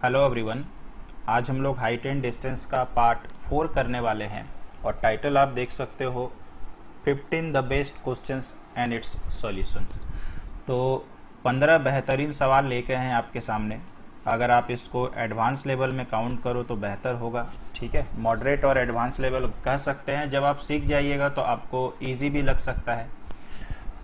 Hello everyone. आज हम लोग हाइट एंड डिस्टेंस का पार्ट 4 करने वाले हैं और टाइटल आप देख सकते हो 15 the best questions and it's solutions. तो 15 बेहतरीन सवाल लेके हैं आपके सामने। अगर आप इसको एडवांस लेवल में काउंट करो तो बेहतर होगा, ठीक है। मॉडरेट और एडवांस लेवल कह सकते हैं। जब आप सीख जाइएगा तो आपको ईजी भी लग सकता है।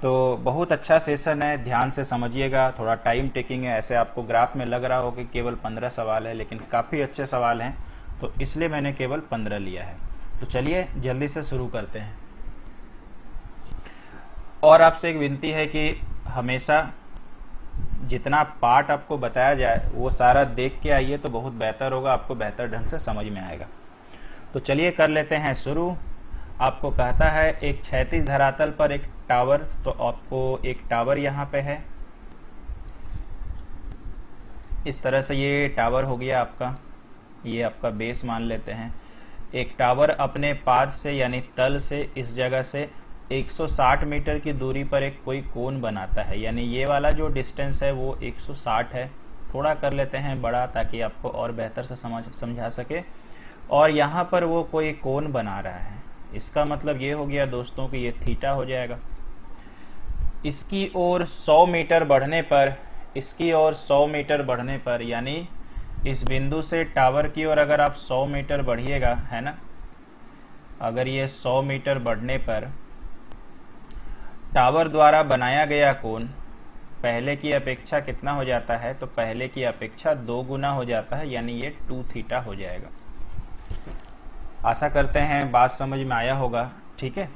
तो बहुत अच्छा सेशन है, ध्यान से समझिएगा। थोड़ा टाइम टेकिंग है, ऐसे आपको ग्राफ में लग रहा हो कि केवल 15 सवाल है, लेकिन काफ़ी अच्छे सवाल हैं, तो इसलिए मैंने केवल 15 लिया है। तो चलिए जल्दी से शुरू करते हैं। और आपसे एक विनती है कि हमेशा जितना पार्ट आपको बताया जाए वो सारा देख के आइए तो बहुत बेहतर होगा, आपको बेहतर ढंग से समझ में आएगा। तो चलिए कर लेते हैं शुरू। आपको कहता है एक क्षैतिज धरातल पर एक टावर, तो आपको एक टावर यहाँ पे है, इस तरह से ये टावर हो गया आपका, ये आपका बेस मान लेते हैं। एक टावर अपने पाद से यानी तल से इस जगह से 160 मीटर की दूरी पर एक कोई कोण बनाता है, यानी ये वाला जो डिस्टेंस है वो 160 है। थोड़ा कर लेते हैं बड़ा ताकि आपको और बेहतर से समझा सके। और यहाँ पर वो कोई कोण बना रहा है, इसका मतलब ये हो गया दोस्तों कि ये थीटा हो जाएगा। इसकी ओर 100 मीटर बढ़ने पर, इसकी ओर 100 मीटर बढ़ने पर, यानी इस बिंदु से टावर की ओर अगर आप 100 मीटर बढ़िएगा, है ना, अगर ये 100 मीटर बढ़ने पर टावर द्वारा बनाया गया कोण पहले की अपेक्षा कितना हो जाता है, तो पहले की अपेक्षा 2 गुना हो जाता है, यानी ये 2 थीटा हो जाएगा। आशा करते हैं बात समझ में आया होगा, ठीक है।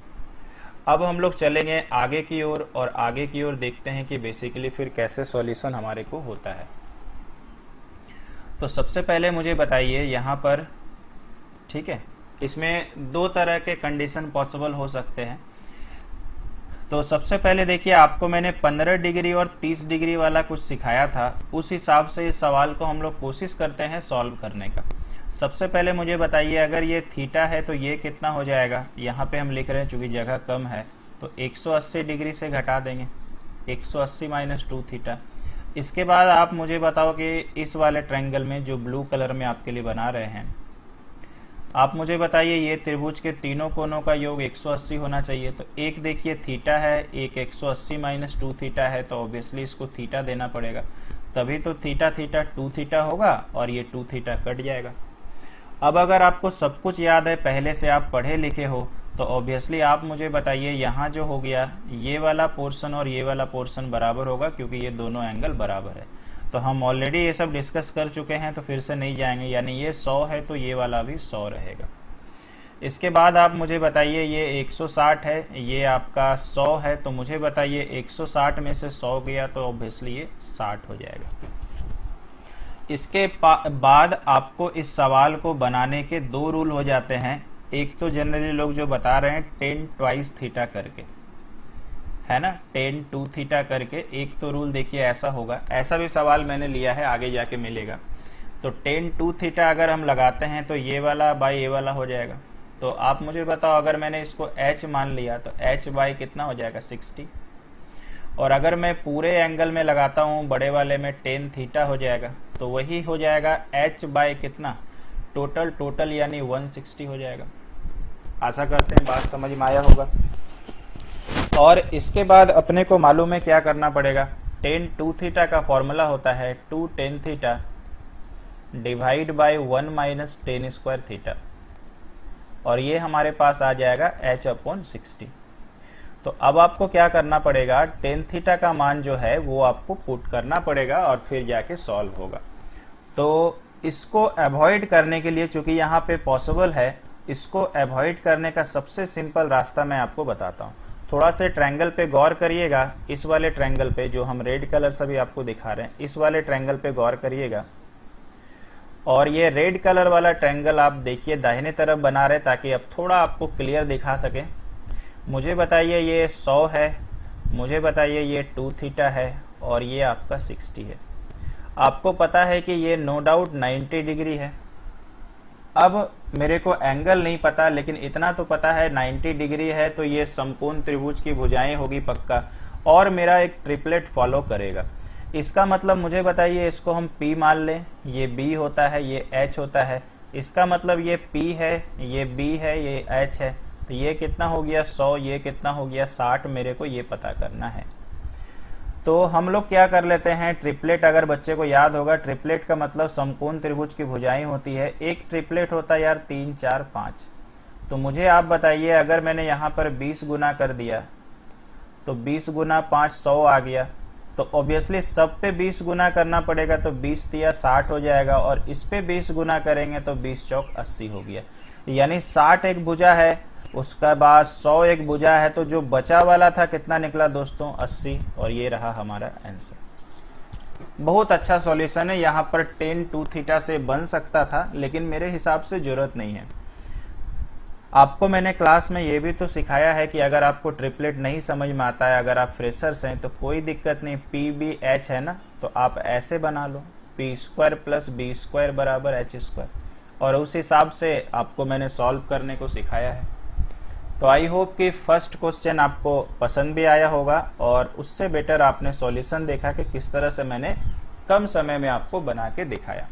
अब हम लोग चलेंगे आगे की ओर और आगे की ओर देखते हैं कि बेसिकली फिर कैसे सॉल्यूशन हमारे को होता है। तो सबसे पहले मुझे बताइए यहाँ पर, ठीक है, इसमें 2 तरह के कंडीशन पॉसिबल हो सकते हैं। तो सबसे पहले देखिए, आपको मैंने 15 डिग्री और 30 डिग्री वाला कुछ सिखाया था, उस हिसाब से इस सवाल को हम लोग कोशिश करते हैं सॉल्व करने का। सबसे पहले मुझे बताइए, अगर ये थीटा है तो ये कितना हो जाएगा। यहाँ पे हम लिख रहे हैं चूंकि जगह कम है तो 180 डिग्री से घटा देंगे, 180 माइनस 2 थीटा। इसके बाद आप मुझे बताओ कि इस वाले ट्रायंगल में जो ब्लू कलर में आपके लिए बना रहे हैं, आप मुझे बताइए ये त्रिभुज के तीनों कोनों का योग 180 होना चाहिए। तो एक देखिए थीटा है, एक 180 माइनस 2 थीटा है, तो ऑब्वियसली इसको थीटा देना पड़ेगा, तभी तो थीटा थीटा 2 थीटा होगा और ये 2 थीटा कट जाएगा। अब अगर आपको सब कुछ याद है, पहले से आप पढ़े लिखे हो, तो ऑब्वियसली आप मुझे बताइए यहाँ जो हो गया ये वाला पोर्शन और ये वाला पोर्शन बराबर होगा, क्योंकि ये दोनों एंगल बराबर है। तो हम ऑलरेडी ये सब डिस्कस कर चुके हैं तो फिर से नहीं जाएंगे, यानी ये 100 है तो ये वाला भी 100 रहेगा। इसके बाद आप मुझे बताइए ये 160 है, ये आपका 100 है, तो मुझे बताइए 160 में से 100 गया तो ऑब्वियसली ये 60 हो जाएगा। इसके बाद आपको इस सवाल को बनाने के 2 रूल हो जाते हैं। एक तो जनरली लोग जो बता रहे हैं 10 ट्वाइस थीटा करके, है ना, 10 2 थीटा करके। एक तो रूल देखिए ऐसा होगा, ऐसा भी सवाल मैंने लिया है, आगे जाके मिलेगा। तो 10 2 थीटा अगर हम लगाते हैं तो ये वाला बाई ये वाला हो जाएगा। तो आप मुझे बताओ, अगर मैंने इसको h मान लिया तो h बाई कितना हो जाएगा 60। और अगर मैं पूरे एंगल में लगाता हूँ बड़े वाले में 10 थीटा हो जाएगा, तो वही हो जाएगा h बाय कितना, टोटल यानी 160 हो जाएगा। आशा करते हैं बात समझ में आया होगा। और इसके बाद अपने को मालूम है क्या करना पड़ेगा। 10 2 थीटा का फॉर्मूला होता है 2 10 theta divide by 1 minus 10 square theta, और ये हमारे पास आ जाएगा h अपॉन 60। तो अब आपको क्या करना पड़ेगा, 10 थीटा का मान जो है वो आपको पुट करना पड़ेगा और फिर जाके सॉल्व होगा। तो इसको अवॉइड करने के लिए, चूंकि यहाँ पे पॉसिबल है, इसको अवॉइड करने का सबसे सिंपल रास्ता मैं आपको बताता हूँ। थोड़ा से ट्रायंगल पे गौर करिएगा, इस वाले ट्रायंगल पे जो हम रेड कलर से भी आपको दिखा रहे हैं, इस वाले ट्रायंगल पे गौर करिएगा। और ये रेड कलर वाला ट्रायंगल आप देखिए दाहिने तरफ बना रहे, ताकि अब थोड़ा आपको क्लियर दिखा सके। मुझे बताइए ये 100 है, मुझे बताइए ये 2 थीटा है और ये आपका 60 है। आपको पता है कि ये नो डाउट 90 डिग्री है। अब मेरे को एंगल नहीं पता, लेकिन इतना तो पता है 90 डिग्री है तो ये समकोण त्रिभुज की भुजाएं होगी पक्का, और मेरा एक ट्रिपलेट फॉलो करेगा। इसका मतलब मुझे बताइए, इसको हम P मान लें, ये B होता है, ये H होता है, इसका मतलब ये P है, ये B है, ये H है, तो ये कितना हो गया 100, ये कितना हो गया 60, मेरे को ये पता करना है। तो हम लोग क्या कर लेते हैं, ट्रिपलेट, अगर बच्चे को याद होगा, ट्रिपलेट का मतलब समकोण त्रिभुज की भुजाएं होती है। एक ट्रिपलेट होता है यार 3 4 5। तो मुझे आप बताइए, अगर मैंने यहाँ पर 20 गुना कर दिया तो 20 गुना 5 100 आ गया, तो ऑब्वियसली सब पे 20 गुना करना पड़ेगा, तो 20 तिया 60 हो जाएगा, और इस पे 20 गुना करेंगे तो 20 चौक 80 हो गया। यानी 60 एक भुजा है, उसका बाद 100 एक भुजा है, तो जो बचा वाला था कितना निकला दोस्तों 80, और ये रहा हमारा आंसर। बहुत अच्छा सॉल्यूशन है। यहाँ पर tan 2 थीटा से बन सकता था, लेकिन मेरे हिसाब से जरूरत नहीं है। आपको मैंने क्लास में ये भी तो सिखाया है कि अगर आपको ट्रिपलेट नहीं समझ में आता है, अगर आप फ्रेशर्स हैं, तो कोई दिक्कत नहीं, PBH है ना, तो आप ऐसे बना लो, P² + B² बराबर H², और उस हिसाब से आपको मैंने सॉल्व करने को सिखाया है। तो आई होप कि फर्स्ट क्वेश्चन आपको पसंद भी आया होगा, और उससे बेटर आपने सॉल्यूशन देखा कि किस तरह से मैंने कम समय में आपको बना के दिखाया।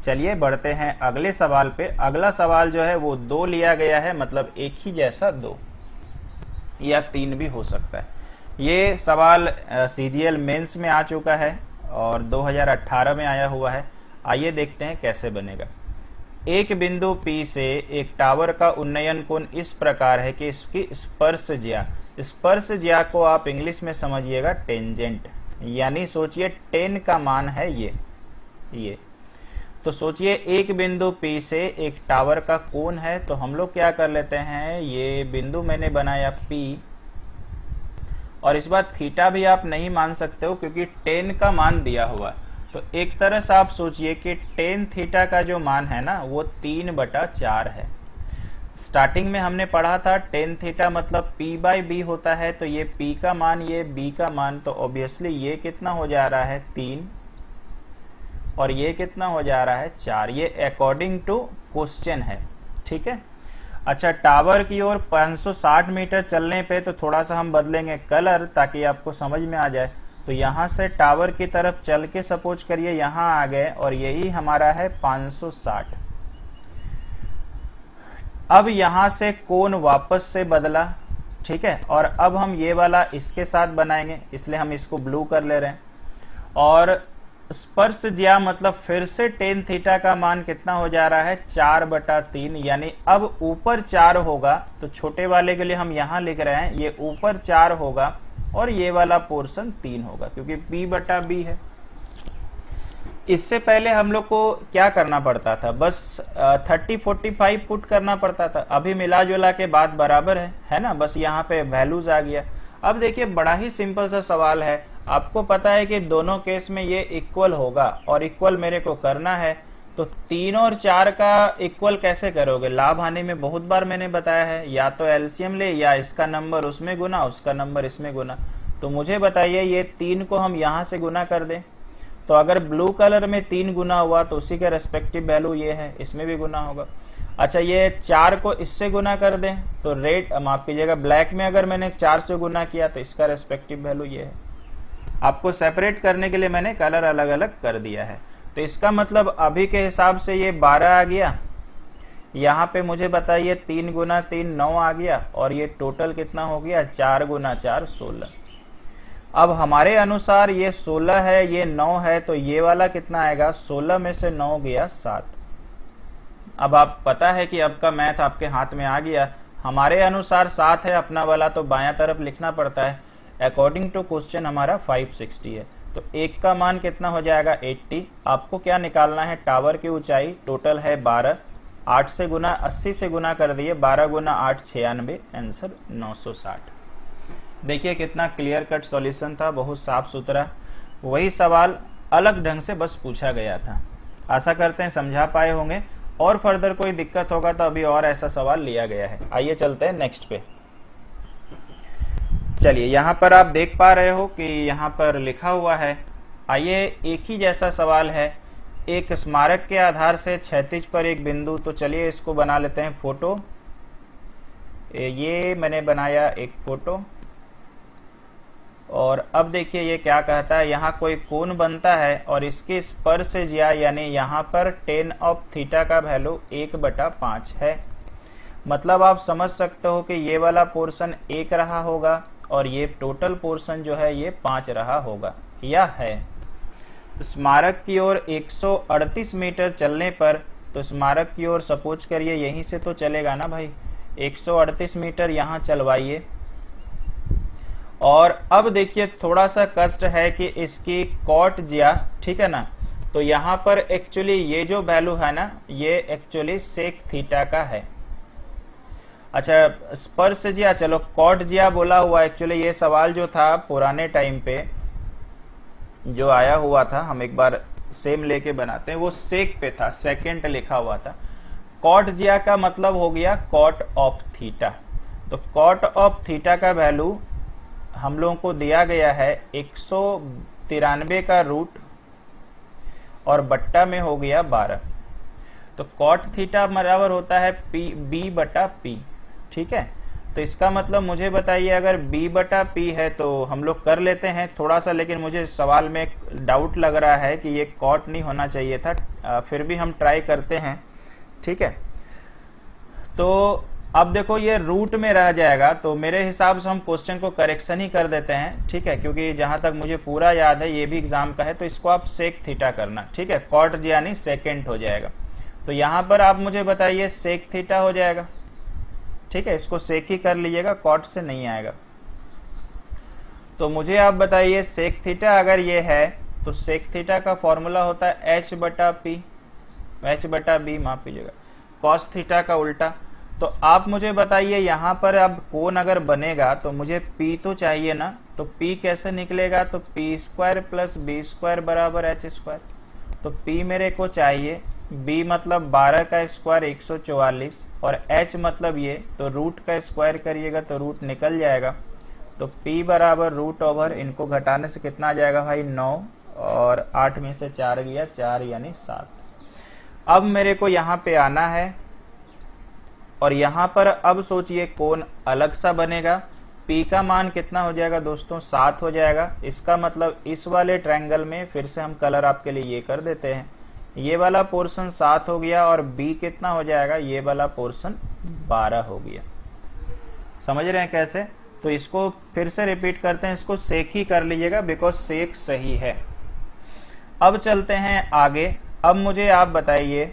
चलिए बढ़ते हैं अगले सवाल पे। अगला सवाल जो है वो 2 लिया गया है, मतलब एक ही जैसा 2 या 3 भी हो सकता है। ये सवाल CGL मेंस में आ चुका है और 2018 में आया हुआ है। आइए देखते हैं कैसे बनेगा। एक बिंदु P से एक टावर का उन्नयन कोण इस प्रकार है कि इसकी स्पर्श ज्या को आप इंग्लिश में समझिएगा टेंजेंट, यानी सोचिए 10 का मान है ये। तो सोचिए एक बिंदु P से एक टावर का कोण है, तो हम लोग क्या कर लेते हैं, ये बिंदु मैंने बनाया P, और इस बार थीटा भी आप नहीं मान सकते हो क्योंकि 10 का मान दिया हुआ है। तो एक तरह से आप सोचिए कि tan थीटा का जो मान है ना वो 3/4 है। स्टार्टिंग में हमने पढ़ा था tan थीटा मतलब P/B होता है, तो ये P का मान, ये B का मान, तो ऑब्वियसली ये कितना हो जा रहा है 3, और ये कितना हो जा रहा है 4। ये अकॉर्डिंग टू क्वेश्चन है, ठीक है। अच्छा, टावर की ओर 560 मीटर चलने पे तो थोड़ा सा हम बदलेंगे कलर ताकि आपको समझ में आ जाए। तो यहां से टावर की तरफ चल के सपोज करिए यहां आ गए, और यही हमारा है 560। अब यहां से कोण वापस से बदला, ठीक है, और अब हम ये वाला इसके साथ बनाएंगे, इसलिए हम इसको ब्लू कर ले रहे हैं। और स्पर्श ज्या मतलब फिर से tan थीटा का मान कितना हो जा रहा है 4/3, यानी अब ऊपर 4 होगा, तो छोटे वाले के लिए हम यहां लिख रहे हैं ये ऊपर 4 होगा और ये वाला पोर्शन 3 होगा क्योंकि P/B है। इससे पहले हम लोग को क्या करना पड़ता था, बस 30-45 पुट करना पड़ता था। अभी मिला जुला के बाद बराबर है ना, बस यहाँ पे वैल्यूज आ गया। अब देखिए बड़ा ही सिंपल सा सवाल है, आपको पता है कि दोनों केस में ये इक्वल होगा और इक्वल मेरे को करना है। तो 3 और 4 का इक्वल कैसे करोगे, लाभ हानि में बहुत बार मैंने बताया है, या तो एलसीएम ले या इसका नंबर उसमें गुना, उसका नंबर इसमें गुना। तो मुझे बताइए ये 3 को हम यहां से गुना कर दें, तो अगर ब्लू कलर में 3 गुना हुआ तो उसी का रेस्पेक्टिव वैल्यू ये है, इसमें भी गुना होगा। अच्छा, ये 4 को इससे गुना कर दें तो रेड, माफ कीजिएगा, ब्लैक में अगर मैंने 4 से गुना किया तो इसका रेस्पेक्टिव वैल्यू ये है। आपको सेपरेट करने के लिए मैंने कलर अलग अलग कर दिया है। तो इसका मतलब अभी के हिसाब से ये 12 आ गया, यहाँ पे मुझे बताइए 3 गुना 3 9 आ गया, और ये टोटल कितना हो गया 4 गुना 4 16। अब हमारे अनुसार ये 16 है, ये 9 है, तो ये वाला कितना आएगा, 16 में से 9 गया 7। अब आप पता है कि आपका मैथ आपके हाथ में आ गया। हमारे अनुसार 7 है, अपना वाला तो बायां तरफ लिखना पड़ता है। अकॉर्डिंग टू क्वेश्चन हमारा 560 है, तो एक का मान कितना हो जाएगा 80। आपको क्या निकालना है, टावर की ऊंचाई टोटल है 12, 8 से गुना 80 से गुना कर दिए, 12 गुना 8 96, आंसर 960। देखिए कितना क्लियर कट सॉल्यूशन था, बहुत साफ सुथरा। वही सवाल अलग ढंग से बस पूछा गया था। आशा करते हैं समझा पाए होंगे, और फर्दर कोई दिक्कत होगा तो अभी और ऐसा सवाल लिया गया है। आइए चलते हैं नेक्स्ट पे। चलिए यहाँ पर आप देख पा रहे हो कि यहाँ पर लिखा हुआ है, आइए एक ही जैसा सवाल है, एक स्मारक के आधार से क्षैतिज पर एक बिंदु। तो चलिए इसको बना लेते हैं फोटो। ये मैंने बनाया एक फोटो, और अब देखिए ये क्या कहता है, यहाँ कोई कोण बनता है और इसके स्पर्शज यानी यहाँ पर टेन ऑफ थीटा का वैल्यू 1/5 है। मतलब आप समझ सकते हो कि ये वाला पोर्शन 1 रहा होगा और ये टोटल पोर्शन जो है ये 5 रहा होगा। यह है स्मारक की ओर 138 मीटर चलने पर, तो स्मारक की ओर सपोज करिए यहीं से तो चलेगा ना भाई, 138 मीटर यहाँ चलवाइए। और अब देखिए थोड़ा सा कष्ट है कि इसकी कॉट ज्या, ठीक है ना, तो यहाँ पर एक्चुअली ये जो वैल्यू है ना ये एक्चुअली सेक थीटा का है। अच्छा स्पर्श ज्या, चलो कॉट ज्या बोला हुआ, एक्चुअली ये सवाल जो था पुराने टाइम पे जो आया हुआ था, हम एक बार सेम लेके बनाते हैं, वो सेक पे था, सेकेंड लिखा हुआ था। कॉट ज्या का मतलब हो गया कॉट ऑफ थीटा। तो कॉट ऑफ थीटा का वैल्यू हम लोगों को दिया गया है 193 का रूट और बट्टा में हो गया 12। तो कॉट थीटा बराबर होता है B/P, ठीक है। तो इसका मतलब मुझे बताइए अगर B/P है तो हम लोग कर लेते हैं थोड़ा सा, लेकिन मुझे सवाल में डाउट लग रहा है कि ये कॉट नहीं होना चाहिए था, फिर भी हम ट्राई करते हैं, ठीक है। तो अब देखो ये रूट में रह जाएगा, तो मेरे हिसाब से हम क्वेश्चन को करेक्शन ही कर देते हैं, ठीक है, क्योंकि जहां तक मुझे पूरा याद है ये भी एग्जाम का है, तो इसको आप सेक थीटा करना, ठीक है, कॉट यानी सेकेंड हो जाएगा। तो यहां पर आप मुझे बताइए सेक थीटा हो जाएगा, ठीक है, इसको सेक ही कर लीजिएगा, कॉट से नहीं आएगा। तो मुझे आप बताइए सेक थीटा अगर ये है तो सेक थीटा का फॉर्मूला होता है H/B, माफ कीजिएगा, कॉस थीटा का उल्टा। तो आप मुझे बताइए यहाँ पर अब कोण अगर बनेगा तो मुझे P तो चाहिए ना, तो P कैसे निकलेगा, तो P² + B² बराबर H²। तो P मेरे को चाहिए, B मतलब 12 का स्क्वायर 144 और H मतलब ये, तो रूट का स्क्वायर करिएगा तो रूट निकल जाएगा। तो P बराबर रूट ओवर, इनको घटाने से कितना आ जाएगा भाई 9 और 8 में से 4 गया 4 यानी 7। अब मेरे को यहाँ पे आना है और यहाँ पर अब सोचिए कोण अलग सा बनेगा। P का मान कितना हो जाएगा दोस्तों 7 हो जाएगा। इसका मतलब इस वाले ट्रायंगल में फिर से हम कलर आपके लिए ये कर देते हैं, ये वाला पोर्शन 7 हो गया और B कितना हो जाएगा, ये वाला पोर्शन 12 हो गया। समझ रहे हैं कैसे? तो इसको फिर से रिपीट करते हैं, इसको सेक ही कर लीजिएगा बिकॉज सेक सही है। अब चलते हैं आगे। अब मुझे आप बताइए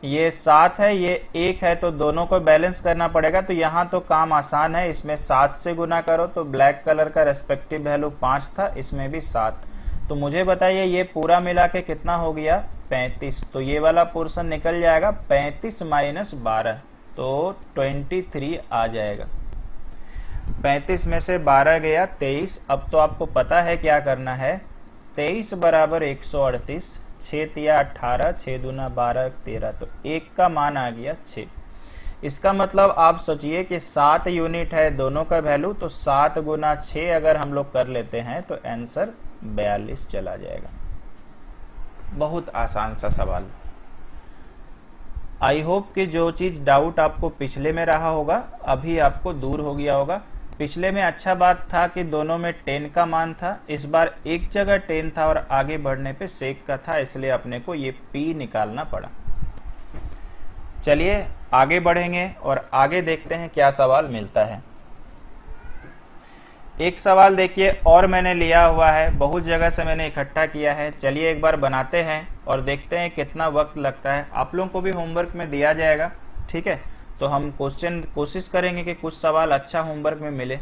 ये 7 है ये 1 है, तो दोनों को बैलेंस करना पड़ेगा। तो यहां तो काम आसान है, इसमें 7 से गुना करो तो ब्लैक कलर का रेस्पेक्टिव वैल्यू 5 था, इसमें भी 7। तो मुझे बताइए ये पूरा मिला के कितना हो गया 35। तो ये वाला पोर्शन निकल जाएगा 35 - 12 तो 23 आ जाएगा। 35 में से 12 गया 23। अब तो आपको पता है क्या करना है, 23 बराबर 138, 6 तिया 18, 6 दूना 12 13, तो 1 का मान आ गया 6। इसका मतलब आप सोचिए कि 7 यूनिट है दोनों का वैल्यू, तो 7 गुना 6 अगर हम लोग कर लेते हैं तो आंसर 42 चला जाएगा। बहुत आसान सा सवाल। आई होप कि जो चीज डाउट आपको पिछले में रहा होगा अभी आपको दूर हो गया होगा। पिछले में अच्छा बात था कि दोनों में 10 का मान था, इस बार एक जगह 10 था और आगे बढ़ने पे सेक का था, इसलिए अपने को ये P निकालना पड़ा। चलिए आगे बढ़ेंगे और आगे देखते हैं क्या सवाल मिलता है। एक सवाल देखिए और मैंने लिया हुआ है, बहुत जगह से मैंने इकट्ठा किया है। चलिए एक बार बनाते हैं और देखते हैं कितना वक्त लगता है। आप लोगों को भी होमवर्क में दिया जाएगा, ठीक है, तो हम कोशिश करेंगे कि कुछ सवाल अच्छा होमवर्क में मिले।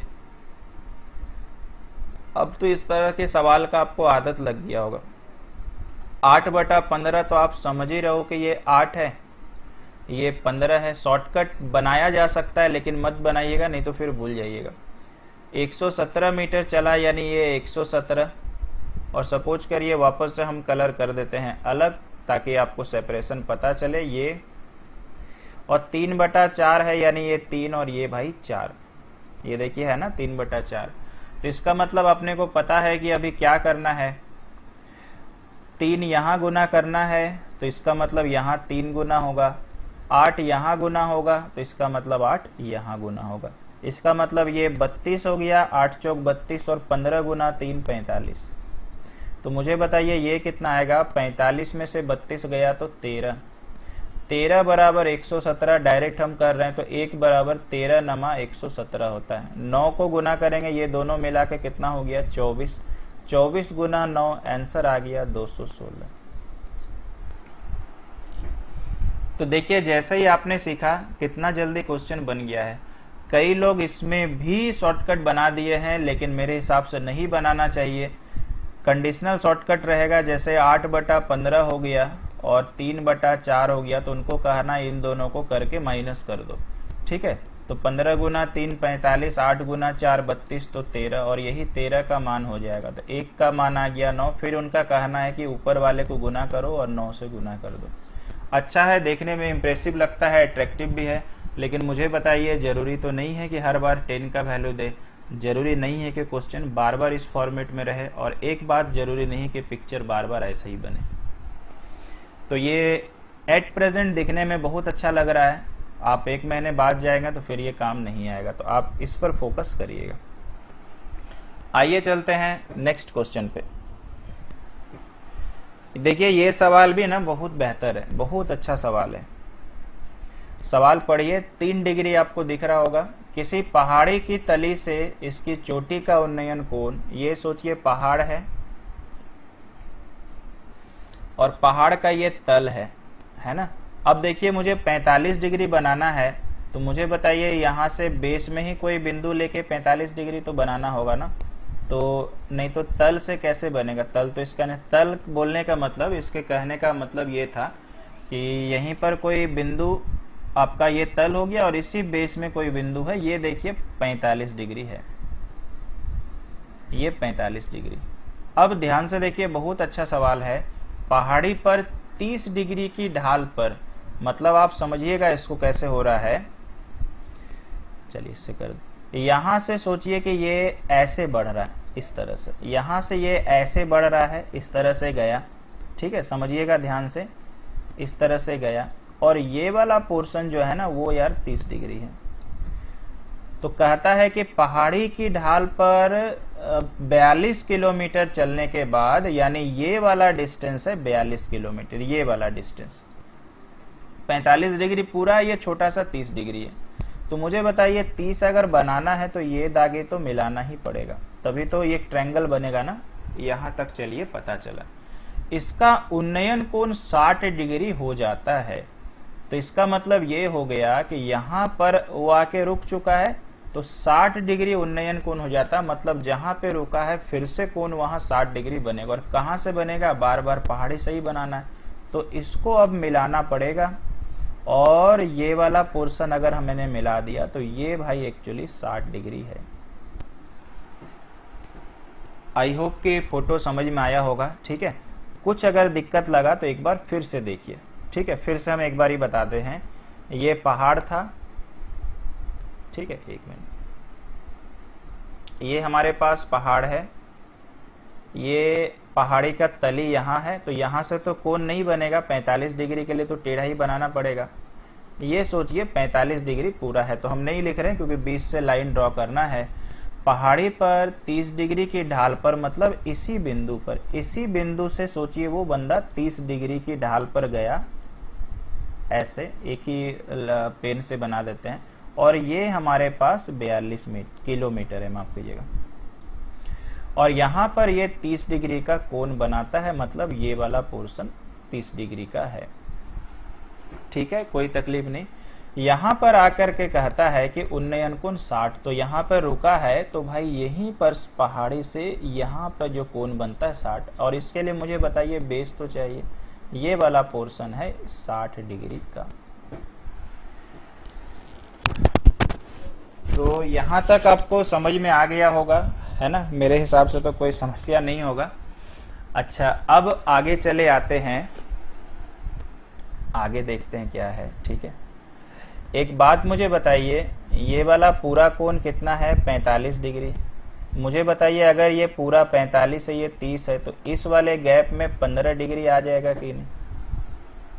अब तो इस तरह के सवाल का आपको आदत लग गया होगा। 8/15 तो आप समझ ही रहो कि ये 8 है, ये 15 है। शॉर्टकट बनाया जा सकता है लेकिन मत बनाइएगा, नहीं तो फिर भूल जाइएगा। 117 मीटर चला यानी ये 117, और सपोज करिए वापस से हम कलर कर देते हैं अलग ताकि आपको सेपरेशन पता चले। ये और 3/4 है यानी ये 3 और ये भाई 4, ये देखिए है ना 3/4। तो इसका मतलब अपने को पता है कि अभी क्या करना है, 3 यहां गुना करना है, तो इसका मतलब यहां 3 गुना होगा। 8 यहां गुना होगा तो इसका मतलब 8 यहां गुना होगा। इसका मतलब ये 32 हो गया, 8 चौक 32 और 15 गुना 3 45। तो मुझे बताइए ये कितना आएगा, 45 में से 32 गया तो 13, 13 बराबर 117 डायरेक्ट हम कर रहे हैं तो 1 बराबर 13 नमा 117 होता है। 9 को गुना करेंगे ये दोनों मिला के कितना हो गया 24, 24 गुना 9 आंसर आ गया 216। तो देखिए जैसे ही आपने सीखा कितना जल्दी क्वेश्चन बन गया है। कई लोग इसमें भी शॉर्टकट बना दिए हैं, लेकिन मेरे हिसाब से नहीं बनाना चाहिए। कंडीशनल शॉर्टकट रहेगा, जैसे 8/15 हो गया और 3/4 हो गया, तो उनको कहना इन दोनों को करके माइनस कर दो, ठीक है। तो 15 गुना 3 45, 8 गुना 4 32, तो 13, और यही 13 का मान हो जाएगा। तो 1 का मान आ गया 9। फिर उनका कहना है कि ऊपर वाले को गुना करो और 9 से गुना कर दो। अच्छा है, देखने में इम्प्रेसिव लगता है, अट्रैक्टिव भी है, लेकिन मुझे बताइए जरूरी तो नहीं है कि हर बार 10 का वैल्यू दे, जरूरी नहीं है कि क्वेश्चन बार बार इस फॉर्मेट में रहे, और एक बात जरूरी नहीं कि पिक्चर बार बार ऐसे ही बने। तो ये एट प्रेजेंट दिखने में बहुत अच्छा लग रहा है, आप 1 महीने बाद जाएगा तो फिर ये काम नहीं आएगा, तो आप इस पर फोकस करिएगा। आइए चलते हैं नेक्स्ट क्वेश्चन पे। देखिए ये सवाल भी ना बहुत बेहतर है, बहुत अच्छा सवाल है। सवाल पढ़िए, 3 डिग्री आपको दिख रहा होगा। किसी पहाड़ी की तली से इसकी चोटी का उन्नयन कोण, ये सोचिए पहाड़ है और पहाड़ का ये तल है ना। अब देखिए मुझे 45 डिग्री बनाना है, तो मुझे बताइए यहाँ से बेस में ही कोई बिंदु लेके 45 डिग्री तो बनाना होगा ना। तो नहीं तो तल से कैसे बनेगा, तल तो इसका नहीं। तल बोलने का मतलब, इसके कहने का मतलब ये था कि यहीं पर कोई बिंदु आपका ये तल हो गया और इसी बेस में कोई बिंदु है, ये देखिए 45 डिग्री है, ये 45 डिग्री। अब ध्यान से देखिए, बहुत अच्छा सवाल है। पहाड़ी पर 30 डिग्री की ढाल पर, मतलब आप समझिएगा इसको कैसे हो रहा है। चलिए इससे कर, यहां से सोचिए कि ये ऐसे बढ़ रहा है, इस तरह से, यहां से ये ऐसे बढ़ रहा है, इस तरह से गया, ठीक है, समझिएगा ध्यान से, इस तरह से गया, और ये वाला पोर्शन जो है ना वो यार 30 डिग्री है। तो कहता है कि पहाड़ी की ढाल पर 42 किलोमीटर चलने के बाद, यानी ये वाला डिस्टेंस है 42 किलोमीटर, ये वाला डिस्टेंस 45 डिग्री पूरा, ये छोटा सा 30 डिग्री है। तो मुझे बताइए 30 अगर बनाना है तो ये दागे तो मिलाना ही पड़ेगा, तभी तो ये ट्रायंगल बनेगा ना। यहां तक चलिए पता चला। इसका उन्नयन कोण 60 डिग्री हो जाता है, तो इसका मतलब ये हो गया कि यहां पर वो आके रुक चुका है, तो 60 डिग्री उन्नयन कोण हो जाता, मतलब जहां पे रुका है फिर से कोण वहां 60 डिग्री बनेगा। और कहां से बनेगा, बार बार पहाड़ी से ही बनाना है, तो इसको अब मिलाना पड़ेगा। और ये वाला पोर्शन अगर हमने मिला दिया तो ये भाई एक्चुअली 60 डिग्री है। आई होप कि फोटो समझ में आया होगा, ठीक है। कुछ अगर दिक्कत लगा तो एक बार फिर से देखिए, ठीक है। फिर से हम एक बार ही बताते हैं। ये पहाड़ था, ठीक है, एक मिनट, ये हमारे पास पहाड़ है, ये पहाड़ी का तली यहाँ है, तो यहाँ से तो कोण नहीं बनेगा, 45 डिग्री के लिए तो टेढ़ा ही बनाना पड़ेगा। ये सोचिए 45 डिग्री पूरा है, तो हम नहीं लिख रहे हैं क्योंकि 20 से लाइन ड्रॉ करना है। पहाड़ी पर 30 डिग्री की ढाल पर, मतलब इसी बिंदु पर, इसी बिंदु से सोचिए वो बंदा 30 डिग्री की ढाल पर गया, ऐसे एक ही पेन से बना देते हैं, और ये हमारे पास 42 किलोमीटर है, माफ कीजिएगा। और यहाँ पर ये 30 डिग्री का कोण बनाता है, मतलब ये वाला पोर्शन 30 डिग्री का है, ठीक है, कोई तकलीफ नहीं। यहाँ पर आकर के कहता है कि उन्नयन कोण 60, तो यहाँ पर रुका है, तो भाई यहीं पर पहाड़ी से यहाँ पर जो कोण बनता है 60, और इसके लिए मुझे बताइए बेस तो चाहिए, ये वाला पोर्शन है 60 डिग्री का। तो यहाँ तक आपको समझ में आ गया होगा, है ना, मेरे हिसाब से तो कोई समस्या नहीं होगा। अच्छा, अब आगे चले आते हैं, आगे देखते हैं क्या है, ठीक है। एक बात मुझे बताइए, ये वाला पूरा कोण कितना है, 45 डिग्री। मुझे बताइए अगर ये पूरा 45 है, ये 30 है, तो इस वाले गैप में 15 डिग्री आ जाएगा कि नहीं,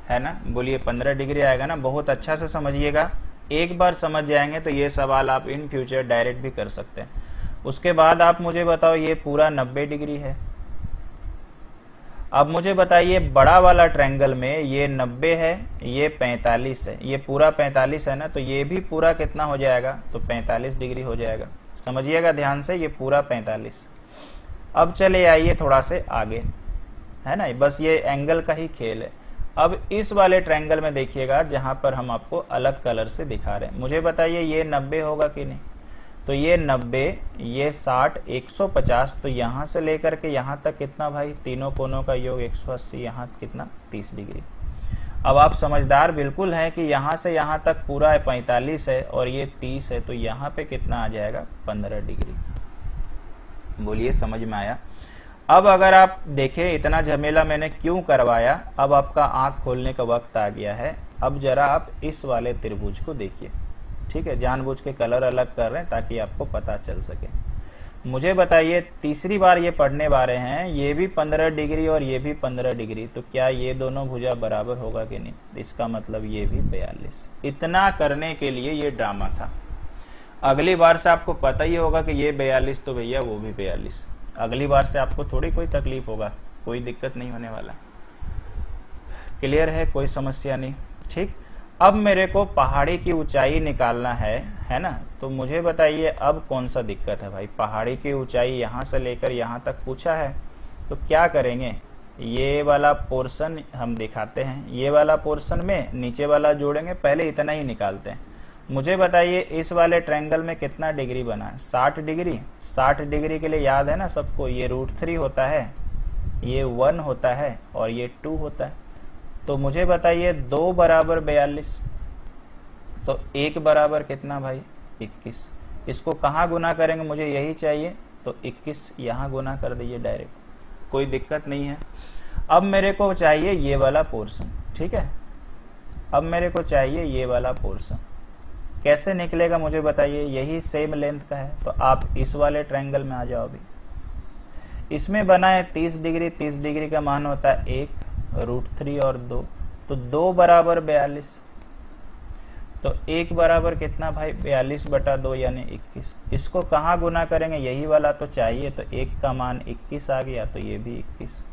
है ना, बोलिए 15 डिग्री आएगा ना। बहुत अच्छा से समझिएगा, एक बार समझ जाएंगे तो ये सवाल आप इन फ्यूचर डायरेक्ट भी कर सकते हैं। उसके बाद आप मुझे बताओ, ये पूरा 90 डिग्री है। अब मुझे बताइए बड़ा वाला ट्रायंगल में ये 90 है, ये 45 है, ये पूरा 45 है ना, तो ये भी पूरा कितना हो जाएगा, तो 45 डिग्री हो जाएगा। समझिएगा ध्यान से, ये पूरा 45। अब चले आइए थोड़ा से आगे, है ना, बस ये एंगल का ही खेल है। अब इस वाले ट्रायंगल में देखिएगा जहां पर हम आपको अलग कलर से दिखा रहे हैं, मुझे बताइए ये 90 होगा कि नहीं, तो ये 90, ये 60, 150, तो यहां से लेकर के यहां तक कितना भाई, तीनों कोनों का योग 180, यहां कितना 30 डिग्री। अब आप समझदार बिल्कुल हैं कि यहां से यहां तक पूरा 45 है और ये 30 है, तो यहां पे कितना आ जाएगा, 15 डिग्री। बोलिए समझ में आया। अब अगर आप देखें इतना झमेला मैंने क्यों करवाया, अब आपका आंख खोलने का वक्त आ गया है। अब जरा आप इस वाले त्रिभुज को देखिए, ठीक है, जानबूझ के कलर अलग कर रहे हैं ताकि आपको पता चल सके। मुझे बताइए तीसरी बार ये पढ़ने वाले हैं, ये भी 15 डिग्री और ये भी 15 डिग्री, तो क्या ये दोनों भुजा बराबर होगा कि नहीं, इसका मतलब ये भी 42। इतना करने के लिए ये ड्रामा था। अगली बार से आपको पता ही होगा कि ये 42 तो भैया वो भी 42। अगली बार से आपको थोड़ी कोई तकलीफ होगा, कोई दिक्कत नहीं होने वाला। क्लियर है, कोई समस्या नहीं, ठीक। अब मेरे को पहाड़ी की ऊंचाई निकालना है ना, तो मुझे बताइए अब कौन सा दिक्कत है भाई। पहाड़ी की ऊंचाई यहां से लेकर यहां तक पूछा है, तो क्या करेंगे, ये वाला पोर्शन हम दिखाते हैं, ये वाला पोर्शन में नीचे वाला जोड़ेंगे, पहले इतना ही निकालते हैं। मुझे बताइए इस वाले ट्रायंगल में कितना डिग्री बना है, 60 डिग्री। 60 डिग्री के लिए याद है ना सबको, ये √3 होता है, ये 1 होता है और ये 2 होता है। तो मुझे बताइए 2 बराबर 42, तो 1 बराबर कितना भाई, 21। इसको कहाँ गुना करेंगे, मुझे यही चाहिए, तो 21 यहाँ गुना कर दीजिए डायरेक्ट, कोई दिक्कत नहीं है। अब मेरे को चाहिए ये वाला पोर्शन, ठीक है, अब मेरे को चाहिए ये वाला पोर्शन। कैसे निकलेगा मुझे बताइए, यही सेम लेंथ का है, तो आप इस वाले ट्रायंगल में आ जाओ। अभी इसमें बना है 30 डिग्री, 30 डिग्री का मान होता है 1, √3 और 2, तो 2 बराबर 42, तो 1 बराबर कितना भाई, 42/2 यानी 21। इसको कहाँ गुना करेंगे, यही वाला तो चाहिए, तो 1 का मान 21 आ गया, तो ये भी 21।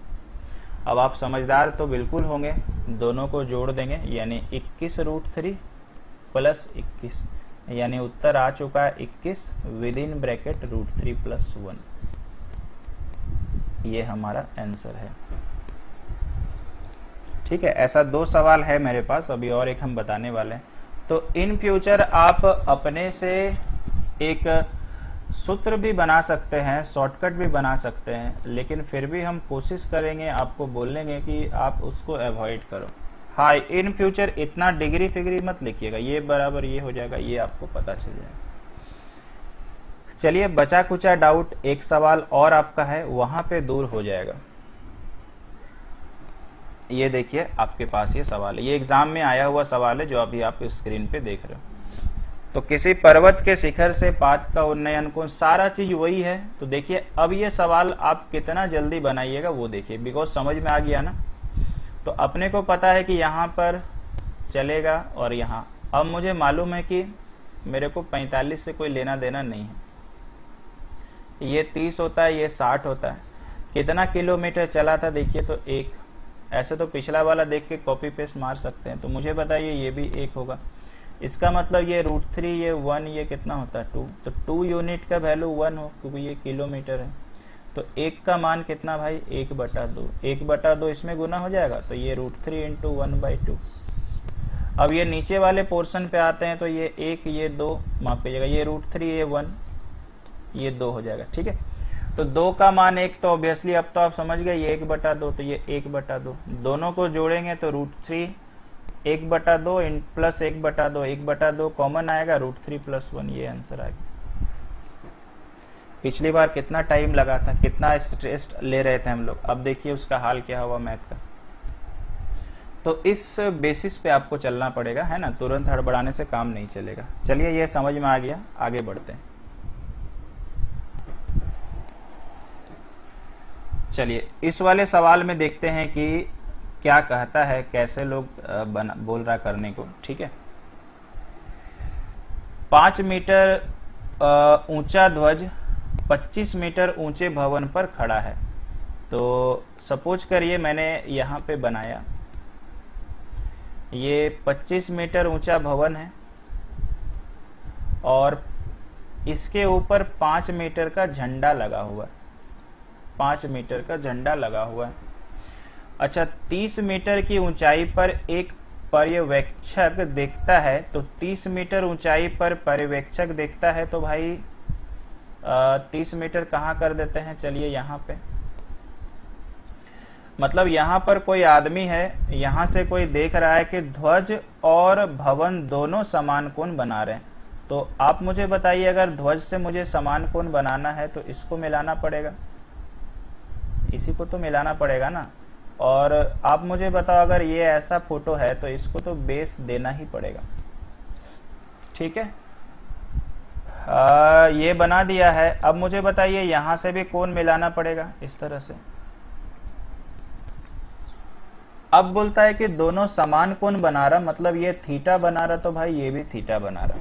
अब आप समझदार तो बिल्कुल होंगे, दोनों को जोड़ देंगे, यानी 21 √3 प्लस 21, यानी उत्तर आ चुका है 21 विदिन ब्रैकेट √3 + 1। ये हमारा आंसर है, ठीक है। ऐसा 2 सवाल है मेरे पास, अभी और एक हम बताने वाले हैं। तो इन फ्यूचर आप अपने से एक सूत्र भी बना सकते हैं, शॉर्टकट भी बना सकते हैं, लेकिन फिर भी हम कोशिश करेंगे आपको बोलेंगे कि आप उसको अवॉइड करो। हाँ, इन फ्यूचर इतना डिग्री फिग्री मत लिखिएगा, ये बराबर ये हो जाएगा, ये आपको पता चल जाएगा। चलिए बचा कुचा डाउट एक सवाल और आपका है, वहां पे दूर हो जाएगा। ये देखिए आपके पास ये सवाल है, ये एग्जाम में आया हुआ सवाल है जो अभी आप स्क्रीन पे देख रहे हो। तो किसी पर्वत के शिखर से पात का उन्नयन कौन, सारा चीज वही है। तो देखिए अब ये सवाल आप कितना जल्दी बनाइएगा वो देखिए, बिकॉज समझ में आ गया ना। तो अपने को पता है कि यहाँ पर चलेगा और यहाँ, अब मुझे मालूम है कि मेरे को 45 से कोई लेना देना नहीं है, ये 30 होता है, ये 60 होता है। कितना किलोमीटर चला था देखिए, तो 1। ऐसे तो पिछला वाला देख के कॉपी पेस्ट मार सकते हैं, तो मुझे बताइए ये भी 1 होगा। इसका मतलब ये √3, ये 1, ये कितना होता है 2, तो 2 यूनिट का वैल्यू 1 हो, क्योंकि ये किलोमीटर है। तो 1 का मान कितना भाई, 1/2। 1/2 इसमें गुना हो जाएगा, तो ये √3 × 1/2। अब ये नीचे वाले पोर्शन पे आते हैं, तो ये 1, ये 2 माफ कीजिएगा, ये √3, ये 1, ये 2 हो जाएगा, ठीक है। तो 2 का मान 1, तो ऑब्वियसली अब तो आप समझ गए ये 1/2, तो ये 1/2, दोनों को जोड़ेंगे तो √3 1/2 प्लस 1/2, 1/2 कॉमन आएगा, √3 + 1, ये आंसर आ गया। पिछली बार कितना टाइम लगा था, कितना स्ट्रेस ले रहे थे हम लोग, अब देखिए उसका हाल क्या हुआ मैथ का। तो इस बेसिस पे आपको चलना पड़ेगा, है ना, तुरंत हड़बड़ाने से काम नहीं चलेगा। चलिए ये समझ में आ गया, आगे बढ़ते हैं। चलिए इस वाले सवाल में देखते हैं कि क्या कहता है, कैसे लोग बोल रहा करने को, ठीक है। 5 मीटर ऊंचा ध्वज 25 मीटर ऊंचे भवन पर खड़ा है। तो सपोज करिए मैंने यहाँ पे बनाया, ये 25 मीटर ऊंचा भवन है और इसके ऊपर 5 मीटर का झंडा लगा हुआ है, 5 मीटर का झंडा लगा हुआ है। अच्छा, 30 मीटर की ऊंचाई पर एक पर्यवेक्षक देखता है, तो 30 मीटर ऊंचाई पर पर्यवेक्षक देखता है, तो भाई 30 मीटर कहाँ कर देते हैं, चलिए यहाँ पे, मतलब यहाँ पर कोई आदमी है, यहाँ से कोई देख रहा है कि ध्वज और भवन दोनों समान कोण बना रहे हैं। तो आप मुझे बताइए, अगर ध्वज से मुझे समान कोण बनाना है तो इसको मिलाना पड़ेगा, इसी को तो मिलाना पड़ेगा ना। और आप मुझे बताओ, अगर ये ऐसा फोटो है तो इसको तो बेस देना ही पड़ेगा, ठीक है। ये बना दिया है। अब मुझे बताइए यहां से भी कोण मिलाना पड़ेगा इस तरह से। अब बोलता है कि दोनों समान कोण बना रहा, मतलब ये थीटा बना रहा, तो भाई ये भी थीटा बना रहा,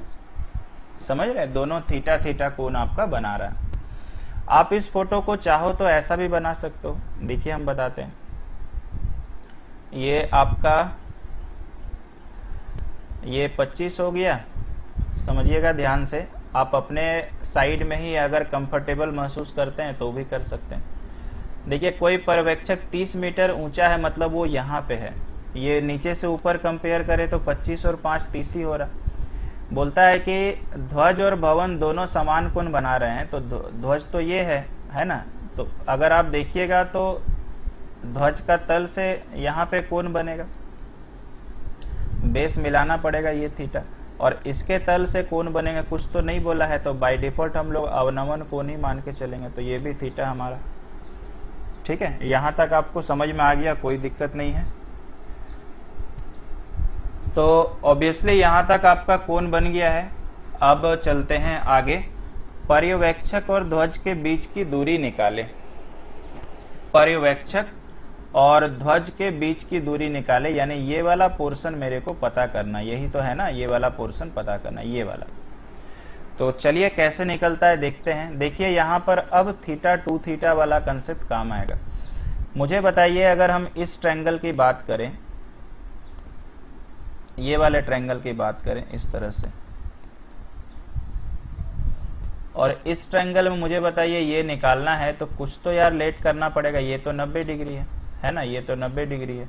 समझ रहे, दोनों थीटा थीटा कोण आपका बना रहा है। आप इस फोटो को चाहो तो ऐसा भी बना सकते हो, देखिए हम बताते हैं। ये आपका ये 25 हो गया, समझिएगा ध्यान से। आप अपने साइड में ही अगर कंफर्टेबल महसूस करते हैं तो भी कर सकते हैं। देखिए कोई पर्यवेक्षक 30 मीटर ऊंचा है, मतलब वो यहाँ पे है। ये नीचे से ऊपर कंपेयर करें तो 25 और 5 30 ही हो रहा। बोलता है कि ध्वज और भवन दोनों समान कोण बना रहे हैं, तो ध्वज तो ये है ना। तो अगर आप देखिएगा तो ध्वज का तल से यहाँ पे कोण बनेगा, बेस मिलाना पड़ेगा, ये थीटा, और इसके तल से कोण बनेगा, कुछ तो नहीं बोला है, तो बाय डिफॉल्ट हम लोग अवनमन कोण ही मान के चलेंगे, तो ये भी थीटा हमारा, ठीक है। यहां तक आपको समझ में आ गया, कोई दिक्कत नहीं है। तो ऑब्वियसली यहां तक आपका कोण बन गया है। अब चलते हैं आगे। पर्यवेक्षक और ध्वज के बीच की दूरी निकाले। पर्यवेक्षक और ध्वज के बीच की दूरी निकाले, यानी ये वाला पोर्शन मेरे को पता करना, यही तो है ना, ये वाला पोर्शन पता करना, ये वाला। तो चलिए कैसे निकलता है देखते हैं। देखिए यहाँ पर अब थीटा टू थीटा वाला कंसेप्ट काम आएगा। मुझे बताइए, अगर हम इस ट्रायंगल की बात करें, ये वाले ट्रायंगल की बात करें इस तरह से, और इस ट्रायंगल में मुझे बताइए ये निकालना है, तो कुछ तो यार लेट करना पड़ेगा। ये तो 90 डिग्री है ना, ये तो 90 डिग्री है।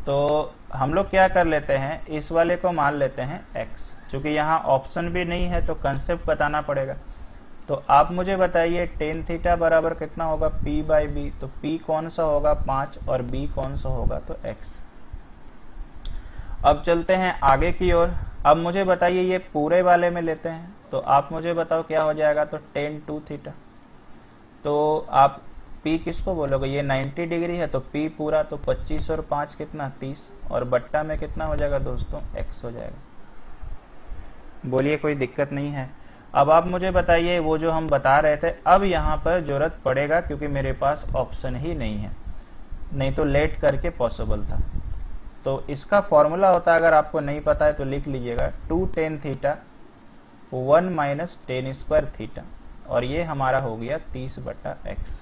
तो हम लोग क्या कर लेते हैं, इस वाले को मान लेते हैं x, क्योंकि यहाँ ऑप्शन भी नहीं है तो कंसेप्ट बताना पड़ेगा। तो आप मुझे बताइए टेन थीटा बराबर कितना होगा, p बाई बी। तो p कौन सा होगा 5 और b कौन सा होगा, तो x। अब चलते हैं आगे की ओर। अब मुझे बताइए ये पूरे वाले में लेते हैं, तो आप मुझे बताओ क्या हो जाएगा, तो टेन टू थीटा। तो आप P किसको बोलोगे, ये 90 डिग्री है, तो P पूरा, तो 25 और 5 कितना 30, और बट्टा में कितना हो जाएगा दोस्तों, x हो जाएगा। बोलिए कोई दिक्कत नहीं है। अब आप मुझे बताइए वो जो हम बता रहे थे, अब यहाँ पर जरूरत पड़ेगा क्योंकि मेरे पास ऑप्शन ही नहीं है, नहीं तो लेट करके पॉसिबल था। तो इसका फॉर्मूला होता है, अगर आपको नहीं पता है तो लिख लीजिएगा, 2 tan theta 1 minus tan square theta, और ये हमारा हो गया 30 बटा x।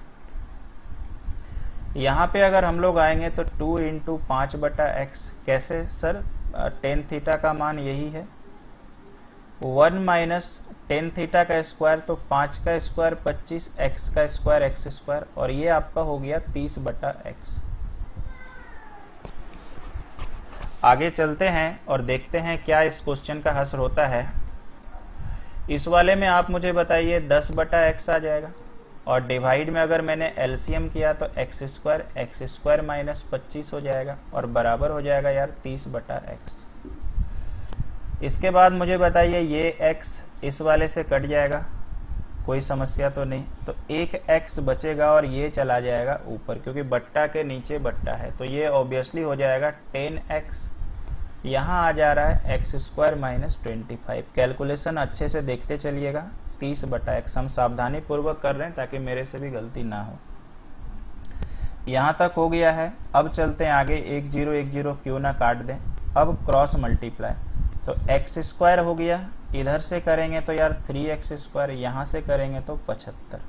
यहाँ पे अगर हम लोग आएंगे तो 2 इंटू 5 बटा x, कैसे सर, टेन थीटा का मान यही है, 1 माइनस टेन थीटा का स्क्वायर, तो 5 का स्क्वायर 25, x का स्क्वायर x स्क्वायर, और ये आपका हो गया 30 बटा x। आगे चलते हैं और देखते हैं क्या इस क्वेश्चन का हल होता है। इस वाले में आप मुझे बताइए 10 बटा x आ जाएगा, और डिवाइड में अगर मैंने एलसीएम किया तो एक्स स्क्वायर माइनस 25 हो जाएगा, और बराबर हो जाएगा यार 30 बटा x। इसके बाद मुझे बताइए ये x इस वाले से कट जाएगा, कोई समस्या तो नहीं, तो एक x बचेगा और ये चला जाएगा ऊपर, क्योंकि बट्टा के नीचे बट्टा है, तो ये ऑब्वियसली हो जाएगा 10x, यहाँ आ जा रहा है एक्स स्क्वायर माइनस 25। कैलकुलेशन अच्छे से देखते चलिएगा, 30 बटा x हम सावधानी पूर्वक कर रहे हैं ताकि मेरे से भी गलती ना हो। यहाँ तक हो गया है। अब चलते हैं आगे, 1 0 1 0 क्यों ना काट दें। अब क्रॉस मल्टीप्लाई, तो एक्स स्क्वायर हो गया, इधर से करेंगे तो यार 3x², यहां से करेंगे तो 75।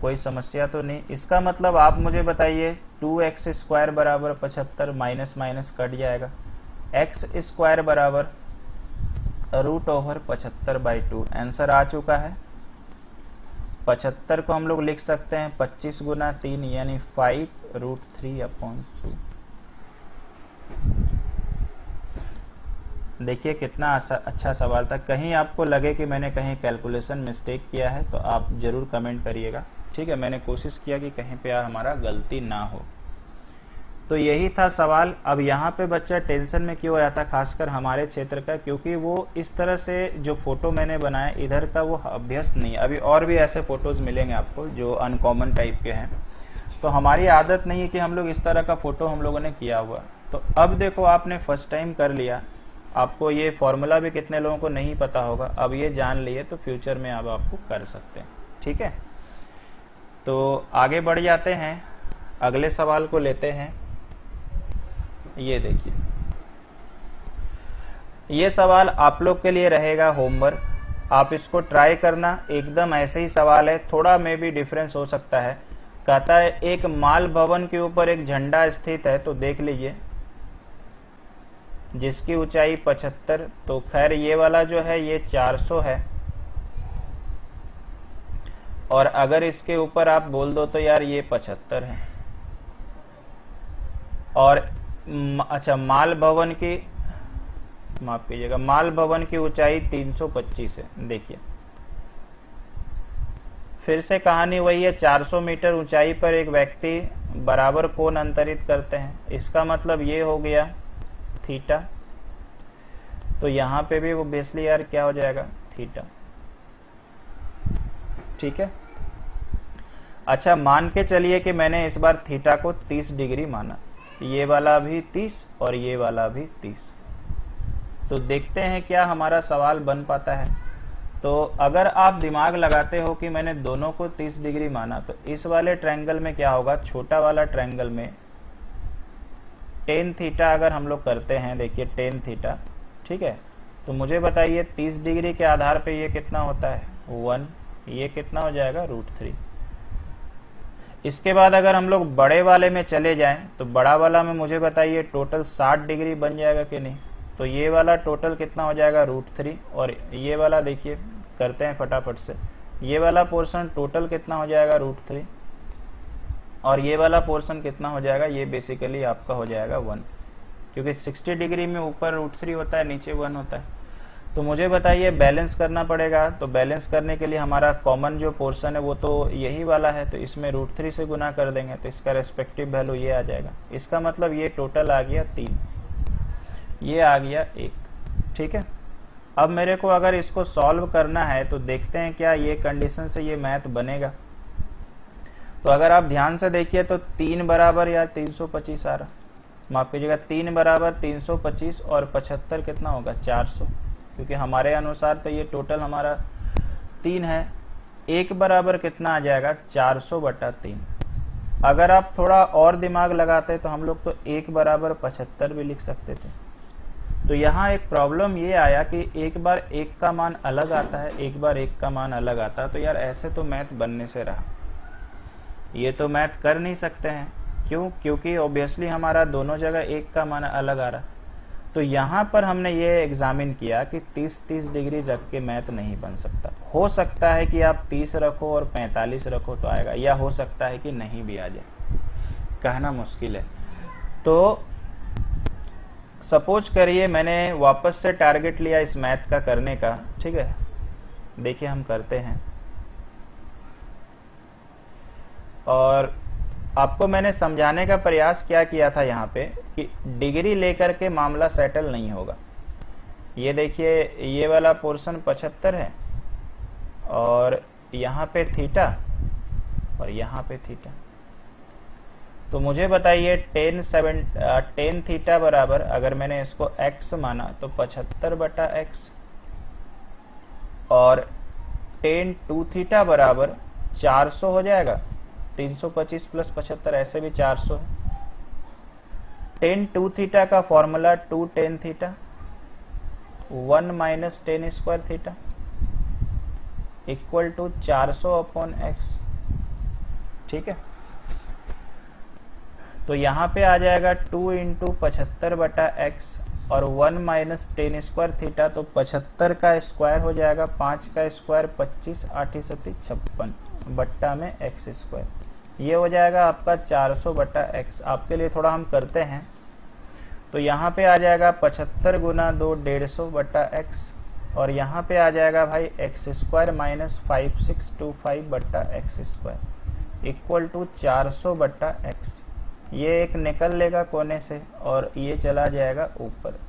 कोई समस्या तो नहीं। इसका मतलब आप मुझे बताइए 2x² बराबर 75, माइनस माइनस कट जाएगा, x² बराबर √75/2। आंसर आ चुका है। 75 को हम लोग लिख सकते हैं 25 गुना 3 यानी 5√3/2। देखिए कितना अच्छा सवाल था। कहीं आपको लगे कि मैंने कहीं कैलकुलेशन मिस्टेक किया है तो आप जरूर कमेंट करिएगा, ठीक है। मैंने कोशिश किया कि कहीं पे हमारा गलती ना हो। तो यही था सवाल। अब यहाँ पे बच्चा टेंशन में क्यों आया था, खासकर हमारे क्षेत्र का, क्योंकि वो इस तरह से जो फोटो मैंने बनाया इधर का वो अभ्यस्त नहीं है। अभी और भी ऐसे फोटोज मिलेंगे आपको जो अनकॉमन टाइप के हैं, तो हमारी आदत नहीं है कि हम लोग इस तरह का फोटो हम लोगों ने किया हुआ। तो अब देखो आपने फर्स्ट टाइम कर लिया, आपको ये फॉर्मूला भी कितने लोगों को नहीं पता होगा, अब ये जान लिए तो फ्यूचर में अब आपको कर सकते हैं, ठीक है। तो आगे बढ़ जाते हैं, अगले सवाल को लेते हैं। ये देखिए, ये सवाल आप लोग के लिए रहेगा होमवर्क, आप इसको ट्राई करना। एकदम ऐसे ही सवाल है, थोड़ा में भी डिफरेंस हो सकता है। कहता है एक माल भवन के ऊपर एक झंडा स्थित है, तो देख लीजिए जिसकी ऊंचाई 75, तो खैर ये वाला जो है ये 400 है, और अगर इसके ऊपर आप बोल दो तो यार ये 75 है। और अच्छा, माल भवन की, माफ कीजिएगा, माल भवन की ऊंचाई 325 है। देखिए फिर से कहानी वही है, 400 मीटर ऊंचाई पर एक व्यक्ति बराबर कोण अंतरित करते हैं। इसका मतलब ये हो गया थीटा, तो यहां पे भी वो बेसली यार क्या हो जाएगा, थीटा, ठीक है। अच्छा, मान के चलिए कि मैंने इस बार थीटा को 30 डिग्री माना, ये वाला भी 30 और ये वाला भी 30। तो देखते हैं क्या हमारा सवाल बन पाता है। तो अगर आप दिमाग लगाते हो कि मैंने दोनों को 30 डिग्री माना, तो इस वाले ट्रायंगल में क्या होगा, छोटा वाला ट्रायंगल में tan थीटा अगर हम लोग करते हैं, देखिए tan थीटा, ठीक है। तो मुझे बताइए 30 डिग्री के आधार पे ये कितना होता है, 1, ये कितना हो जाएगा, √3। इसके बाद अगर हम लोग बड़े वाले में चले जाएं, तो बड़ा वाला में मुझे बताइए टोटल 60 डिग्री बन जाएगा कि नहीं। तो ये वाला टोटल कितना हो जाएगा, √3, और ये वाला देखिए करते हैं फटाफट से, ये वाला पोर्शन टोटल कितना हो जाएगा, √3, और ये वाला पोर्शन कितना हो जाएगा, ये बेसिकली आपका हो जाएगा 1, क्योंकि 60 डिग्री में ऊपर √3 होता है, नीचे 1 होता है। तो मुझे बताइए बैलेंस करना पड़ेगा, तो बैलेंस करने के लिए हमारा कॉमन जो पोर्शन है वो तो यही वाला है, तो इसमें √3 से गुना कर देंगे, तो इसका रेस्पेक्टिव वैल्यू ये आ जाएगा। इसका मतलब ये टोटल आ गया 3, ये आ गया 1, ठीक है। अब मेरे को अगर इसको सॉल्व करना है तो देखते हैं क्या ये कंडीशन से ये मैथ बनेगा। तो अगर आप ध्यान से देखिए तो 3 बराबर या 325 आ रहा, माफ कीजिएगा, 3 बराबर 325 और 75 कितना होगा, 400, क्योंकि हमारे अनुसार तो ये टोटल हमारा 3 है। 1 बराबर कितना आ जाएगा, 400/3। अगर आप थोड़ा और दिमाग लगाते तो हम लोग तो 1 बराबर 75 भी लिख सकते थे। तो यहाँ एक प्रॉब्लम ये आया कि एक बार 1 का मान अलग आता है, एक बार 1 का मान अलग आता है। तो यार ऐसे तो मैथ बनने से रहा, ये तो मैथ कर नहीं सकते हैं। क्यों? क्योंकि ऑब्वियसली हमारा दोनों जगह 1 का मान अलग आ रहा। तो यहाँ पर हमने ये एग्जामिन किया कि 30-30 डिग्री रख के मैथ नहीं बन सकता। हो सकता है कि आप 30 रखो और 45 रखो तो आएगा, या हो सकता है कि नहीं भी आ जाए, कहना मुश्किल है। तो सपोज करिए मैंने वापस से टारगेट लिया इस मैथ का करने का, ठीक है। देखिए हम करते हैं, और आपको मैंने समझाने का प्रयास क्या किया था यहाँ पे कि डिग्री लेकर के मामला सेटल नहीं होगा। ये देखिए ये वाला पोर्शन 75 है, और यहाँ पे थीटा और यहाँ पे थीटा। तो मुझे बताइए tan थीटा बराबर, अगर मैंने इसको x माना तो 75/x, और tan 2 थीटा बराबर 400 हो जाएगा, 325 + 75 ऐसे भी 400 है। tan 2 थीटा का formula 2 tan theta, 1 minus tan square theta equal to 400 upon X. ठीक है, तो यहाँ पे आ जाएगा 2 इंटू 75 बटा एक्स और 1 माइनस टेन स्क्वायर थीटा, तो 75 का स्क्वायर हो जाएगा 5 का स्क्वायर 25, 8 सती 56 बट्टा में एक्स स्क्वायर। ये हो जाएगा आपका 400 बटा एक्स। आपके लिए थोड़ा हम करते हैं, तो यहाँ पे आ जाएगा 75 गुना 2 150 बटा एक्स और यहाँ पे आ जाएगा भाई एक्स स्क्वायर माइनस 5625 बट्टा एक्स स्क्वायर इक्वल टू 400 बट्टा एक्स। ये एक निकल लेगा कोने से और ये चला जाएगा ऊपर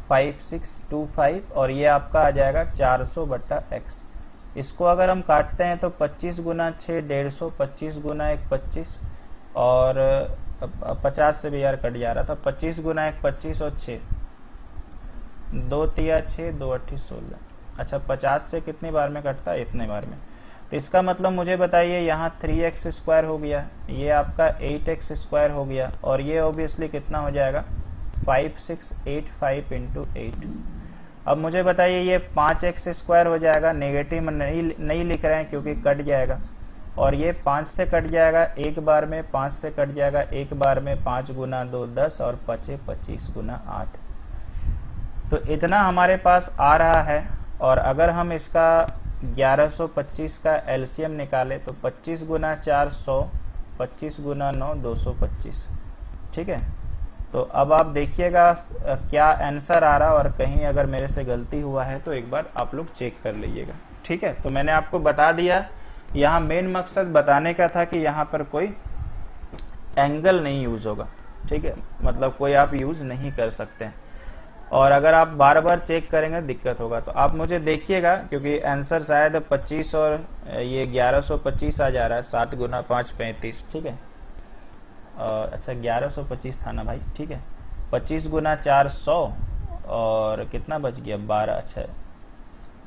5625 और ये आपका आ जाएगा 400 बट्टा एक्स। इसको अगर हम काटते हैं तो 25 गुना 6 150, 25 गुना 1 25 और 50 से भी यार कट जा रहा था, 25 गुना 1 25 और 6 2 तिया 6 2 8 16। अच्छा 50 से कितनी बार में कटता है? इतने बार में। तो इसका मतलब मुझे बताइए यहाँ 3x स्क्वायर हो गया, ये आपका 8x स्क्वायर हो गया और ये ऑब्वियसली कितना हो जाएगा 5685 इंटू 8। अब मुझे बताइए ये 5x स्क्वायर हो जाएगा, नेगेटिव में नहीं लिख रहे हैं क्योंकि कट जाएगा और ये 5 से कट जाएगा एक बार में, 5 से कट जाएगा एक बार में, 5 गुना 2 10 और 5 25 गुना 8। तो इतना हमारे पास आ रहा है और अगर हम इसका 1125 का एलसीएम निकाले तो 25 गुना 4 100, 25 गुना 9 225। ठीक है, तो अब आप देखिएगा क्या आंसर आ रहा और कहीं अगर मेरे से गलती हुआ है तो एक बार आप लोग चेक कर लीजिएगा। ठीक है, तो मैंने आपको बता दिया, यहाँ मेन मकसद बताने का था कि यहाँ पर कोई एंगल नहीं यूज होगा। ठीक है, मतलब कोई आप यूज नहीं कर सकते हैं और अगर आप बार बार चेक करेंगे दिक्कत होगा। तो आप मुझे देखिएगा क्योंकि आंसर शायद 25 और ये 1125 आ जा रहा है, 7 गुना 5 35। ठीक है, अच्छा 1125 था ना भाई। ठीक है, 25 गुना 4 100 और कितना बच गया 12। अच्छा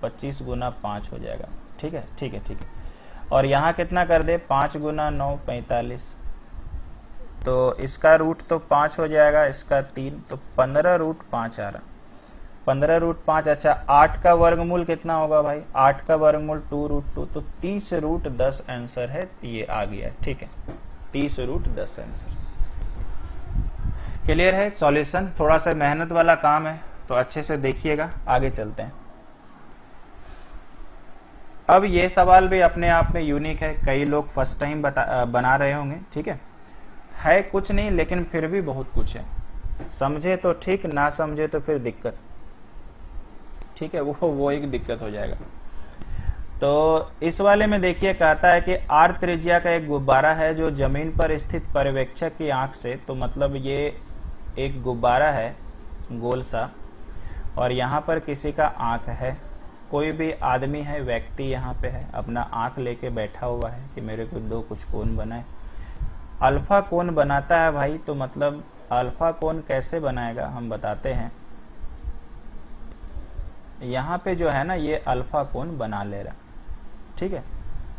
25 गुना 5 हो जाएगा। ठीक है ठीक है ठीक है, और यहाँ कितना कर दे 5 गुना 9 45, तो इसका रूट तो 5 हो जाएगा, इसका 3, तो 15 रूट 5 आ रहा, 15 रूट 5। अच्छा 8 का वर्गमूल कितना होगा भाई? 8 का वर्गमूल 2 रूट 2, तो 30 रूट 10 आंसर है, ये आ गया। ठीक है, 30 रूट 10 आंसर। क्लियर है? सॉल्यूशन थोड़ा सा मेहनत वाला काम है तो अच्छे से देखिएगा। आगे चलते हैं। अब ये सवाल भी अपने आप में यूनिक है, कई लोग फर्स्ट टाइम बना रहे होंगे। ठीक है कुछ नहीं लेकिन फिर भी बहुत कुछ है, समझे तो ठीक, ना समझे तो फिर दिक्कत। ठीक है, वो एक दिक्कत हो जाएगा। तो इस वाले में देखिए कहता है कि आर त्रिज्या का एक गुब्बारा है जो जमीन पर स्थित पर्यवेक्षक की आंख से, तो मतलब ये एक गुब्बारा है गोल सा और यहाँ पर किसी का आंख है, कोई भी आदमी है, व्यक्ति यहाँ पे है, अपना आंख लेके बैठा हुआ है कि मेरे को दो कुछ कोण बनाए। अल्फा कोण बनाता है भाई, तो मतलब अल्फा कोण कैसे बनाएगा हम बताते हैं। यहाँ पे जो है ना ये अल्फा कोण बना ले रहा। ठीक है,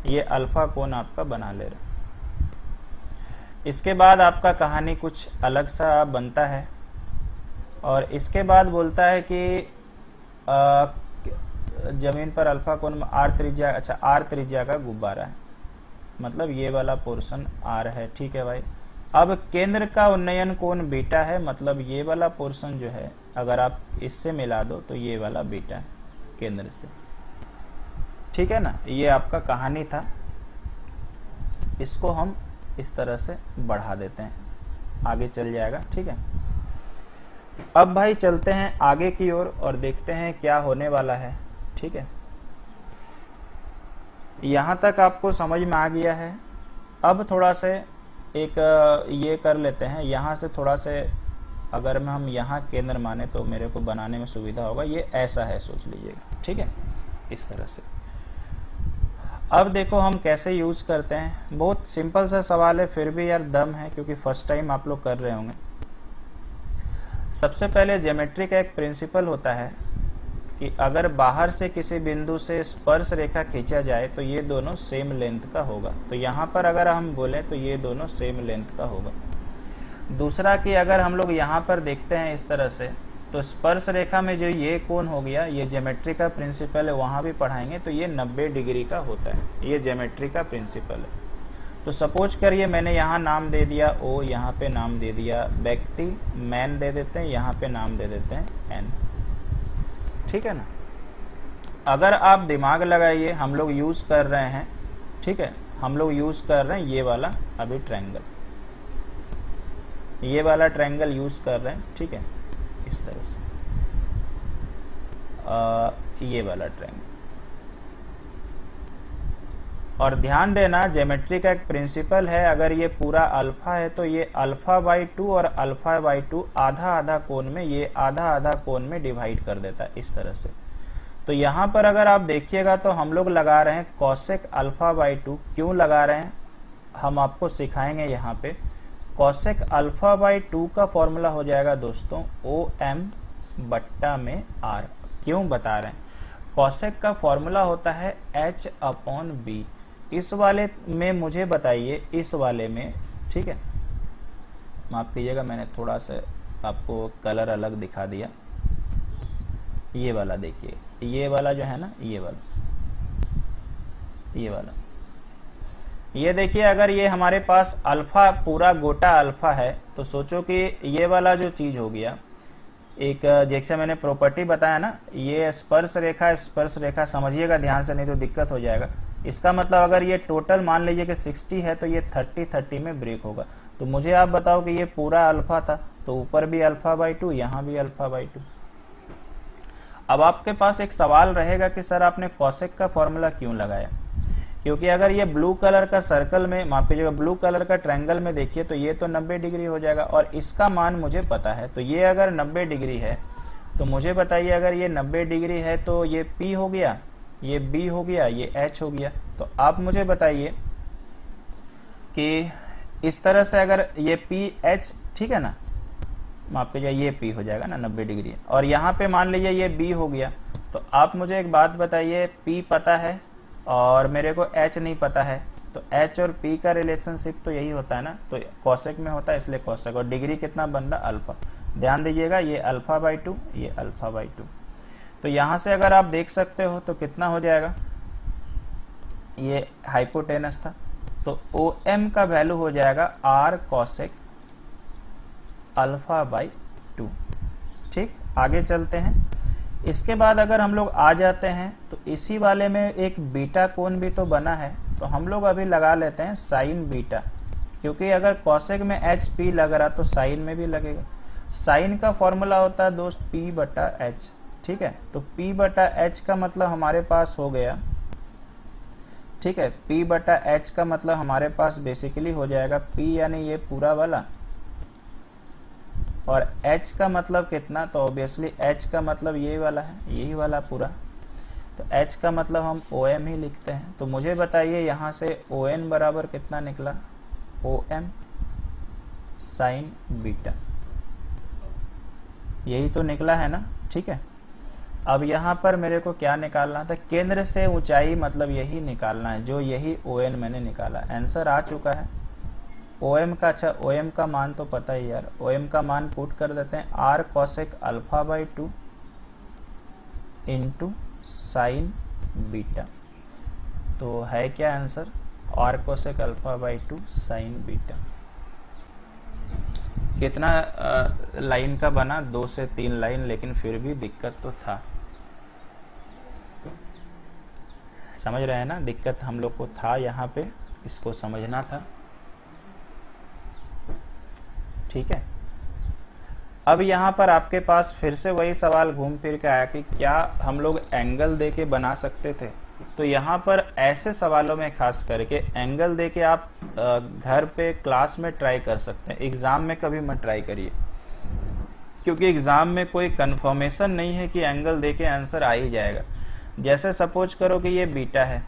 ये अल्फा कोण आपका बना ले रहा। इसके बाद आपका कहानी कुछ अलग सा बनता है और इसके बाद बोलता है कि जमीन पर अल्फा कोण आर त्रिज्या, अच्छा आर त्रिज्या का गुब्बारा है, मतलब ये वाला पोर्शन आर है। ठीक है भाई, अब केंद्र का उन्नयन कोण बीटा है, मतलब ये वाला पोर्शन जो है अगर आप इससे मिला दो तो ये वाला बीटा है केंद्र से। ठीक है ना, ये आपका कहानी था। इसको हम इस तरह से बढ़ा देते हैं, आगे चल जाएगा। ठीक है, अब भाई चलते हैं आगे की ओर और देखते हैं क्या होने वाला है। ठीक है, यहां तक आपको समझ में आ गया है। अब थोड़ा से एक ये कर लेते हैं, यहां से थोड़ा से अगर हम यहाँ केंद्र माने तो मेरे को बनाने में सुविधा होगा। ये ऐसा है, सोच लीजिएगा। ठीक है, इस तरह से। अब देखो हम कैसे यूज करते हैं। बहुत सिंपल सा सवाल है, फिर भी यार दम है क्योंकि फर्स्ट टाइम आप लोग कर रहे होंगे। सबसे पहले ज्योमेट्री का एक प्रिंसिपल होता है कि अगर बाहर से किसी बिंदु से स्पर्श रेखा खींचा जाए तो ये दोनों सेम लेंथ का होगा। तो यहाँ पर अगर हम बोलें तो ये दोनों सेम लेंथ का होगा। दूसरा कि अगर हम लोग यहाँ पर देखते हैं इस तरह से, तो स्पर्श रेखा में जो ये कोण हो गया, ये ज्योमेट्री का प्रिंसिपल है, वहाँ भी पढ़ाएंगे, तो ये 90 डिग्री का होता है, ये ज्योमेट्री का प्रिंसिपल है। तो सपोज करिए मैंने यहाँ नाम दे दिया O, यहाँ पे नाम दे दिया व्यक्ति, मैन दे देते हैं, यहाँ पे नाम दे देते हैं N, ठीक है ना। अगर आप दिमाग लगाइए, हम लोग यूज़ कर रहे हैं, ठीक है, हम लोग यूज़ कर रहे हैं ये वाला अभी ट्रायंगल, ये वाला ट्रायंगल यूज़ कर रहे हैं, ठीक है, इस तरह से ये वाला ट्रायंगल। और ध्यान देना ज्योमेट्री का एक प्रिंसिपल है, अगर ये पूरा अल्फा है तो ये अल्फा बाई 2 और अल्फा बाई 2 आधा आधा कोण में, ये आधा आधा कोण में डिवाइड कर देता है इस तरह से। तो यहाँ पर अगर आप देखिएगा तो हम लोग लगा रहे हैं कॉसेक अल्फा बाई 2। क्यों लगा रहे हैं हम आपको सिखाएंगे यहाँ पे। कॉसेक अल्फा बाई 2 का फॉर्मूला हो जाएगा दोस्तों OM बट्टा में R। क्यों बता रहे हैं, कॉसेक का फॉर्मूला होता है H/B। इस वाले में मुझे बताइए, इस वाले में, ठीक है, माफ कीजिएगा मैंने थोड़ा सा आपको कलर अलग दिखा दिया। ये वाला देखिए, ये वाला जो है ना, ये वाला, ये देखिए, अगर ये हमारे पास अल्फा पूरा गोटा अल्फा है, तो सोचो कि ये वाला जो चीज हो गया, एक जैसे मैंने प्रॉपर्टी बताया ना, ये स्पर्श रेखा समझिएगा ध्यान से, नहीं तो दिक्कत हो जाएगा। इसका मतलब अगर ये टोटल मान लीजिए कि 60 है, तो ये 30 में ब्रेक होगा। तो मुझे आप बताओ कि ये पूरा अल्फा था, तो ऊपर भी अल्फा बाई 2, यहाँ भी अल्फा बाई 2। अब आपके पास एक सवाल रहेगा कि सर आपने कॉसेक का फॉर्मूला क्यों लगाया, क्योंकि अगर ये ब्लू कलर का सर्कल में, माफ कीजिएगा ब्लू कलर का ट्रायंगल में देखिए, तो ये तो 90 डिग्री हो जाएगा और इसका मान मुझे पता है। तो ये अगर 90 डिग्री है, तो मुझे बताइए अगर ये 90 डिग्री है तो ये P हो गया, ये B हो गया, ये H हो गया। तो आप मुझे बताइए कि इस तरह से अगर ये PH, ठीक है ना, माफ कीजिए ये P हो जाएगा ना 90 डिग्री, और यहाँ पे मान लीजिए ये B हो गया। तो आप मुझे एक बात बताइए, P पता है और मेरे को H नहीं पता है, तो H और P का रिलेशनशिप तो यही होता है ना, तो कॉसेक में होता है, इसलिए कॉसेक। और डिग्री कितना बन रहा, अल्फा। ध्यान दीजिएगा, ये अल्फा बाई 2, ये अल्फा बाई 2। तो यहाँ से अगर आप देख सकते हो तो कितना हो जाएगा, ये हाइपोटेनस था, तो OM का वैल्यू हो जाएगा R कॉसेक अल्फा बाई 2। ठीक, आगे चलते हैं। इसके बाद अगर हम लोग आ जाते हैं तो इसी वाले में एक बीटा कोण भी तो बना है, तो हम लोग अभी लगा लेते हैं साइन बीटा, क्योंकि अगर कॉसेक में HP लग रहा तो साइन में भी लगेगा। साइन का फॉर्मूला होता है दोस्त P/H, ठीक है। तो P/H का मतलब हमारे पास हो गया, ठीक है, P/H का मतलब हमारे पास बेसिकली हो जाएगा P यानी ये पूरा वाला, और H का मतलब कितना, तो ऑब्वियसली H का मतलब ये वाला है, यही वाला पूरा। तो H का मतलब हम OM ही लिखते हैं। तो मुझे बताइए यहाँ से ON बराबर कितना निकला, OM साइन बीटा, यही तो निकला है ना, ठीक है। अब यहाँ पर मेरे को क्या निकालना था, केंद्र से ऊंचाई, मतलब यही निकालना है, जो यही ON मैंने निकाला। आंसर आ चुका है OM का। अच्छा, OM का मान तो पता ही यार, OM का मान पुट कर देते हैं R cosec alpha by 2 into sine beta. तो है क्या answer, R cosec alpha by 2 sign beta. कितना लाइन का बना, 2 से 3 लाइन, लेकिन फिर भी दिक्कत तो था। समझ रहे हैं ना, दिक्कत हम लोग को था यहाँ पे, इसको समझना था, ठीक है। अब यहाँ पर आपके पास फिर से वही सवाल घूम फिर के आया कि क्या हम लोग एंगल दे के बना सकते थे। तो यहाँ पर ऐसे सवालों में खास करके एंगल दे के आप घर पे क्लास में ट्राई कर सकते हैं, एग्जाम में कभी मत ट्राई करिए, क्योंकि एग्जाम में कोई कंफर्मेशन नहीं है कि एंगल दे के आंसर आ ही जाएगा। जैसे सपोज करो कि ये बीटा है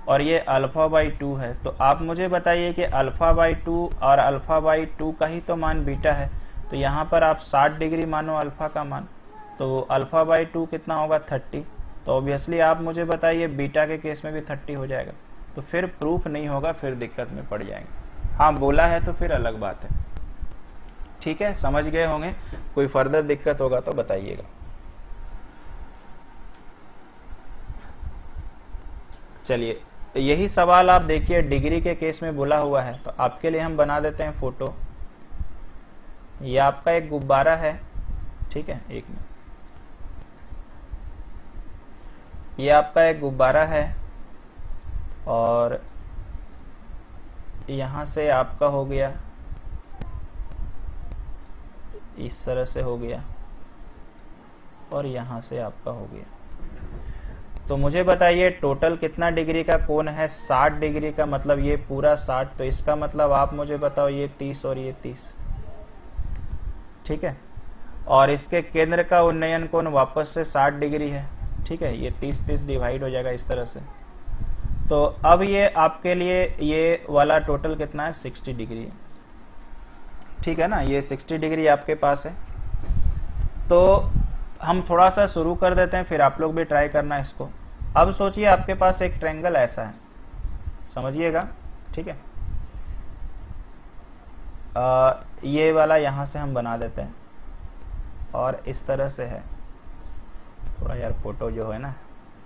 और ये अल्फा बाई 2 है, तो आप मुझे बताइए कि अल्फा बाई 2 और अल्फा बाई 2 का ही तो मान बीटा है। तो यहाँ पर आप 60 डिग्री मानो अल्फा का मान, तो अल्फा बाई 2 कितना होगा, 30। तो ऑब्वियसली आप मुझे बताइए बीटा के केस में भी 30 हो जाएगा, तो फिर प्रूफ नहीं होगा, फिर दिक्कत में पड़ जाएंगे। हाँ बोला है तो फिर अलग बात है। ठीक है, समझ गए होंगे। कोई फर्दर दिक्कत होगा तो बताइएगा। चलिए, यही सवाल आप देखिए डिग्री के केस में बोला हुआ है, तो आपके लिए हम बना देते हैं फोटो। ये आपका एक गुब्बारा है, ठीक है, एक मिनट। ये आपका एक गुब्बारा है और यहां से आपका हो गया, इस तरह से हो गया और यहां से आपका हो गया। तो मुझे बताइए टोटल कितना डिग्री का कोण है? 60 डिग्री का, मतलब ये पूरा 60। तो इसका मतलब आप मुझे बताओ ये 30 और ये 30, ठीक है। और इसके केंद्र का उन्नयन कोण वापस से 60 डिग्री है, ठीक है। ये 30-30 डिवाइड हो जाएगा इस तरह से। तो अब ये आपके लिए ये वाला टोटल कितना है? 60 डिग्री है, ठीक है ना। ये 60 डिग्री आपके पास है। तो हम थोड़ा सा शुरू कर देते हैं, फिर आप लोग भी ट्राई करना इसको। अब सोचिए आपके पास एक ट्रायंगल ऐसा है, समझिएगा, ठीक है। ये वाला यहां से हम बना देते हैं और इस तरह से है। थोड़ा यार फोटो जो है ना,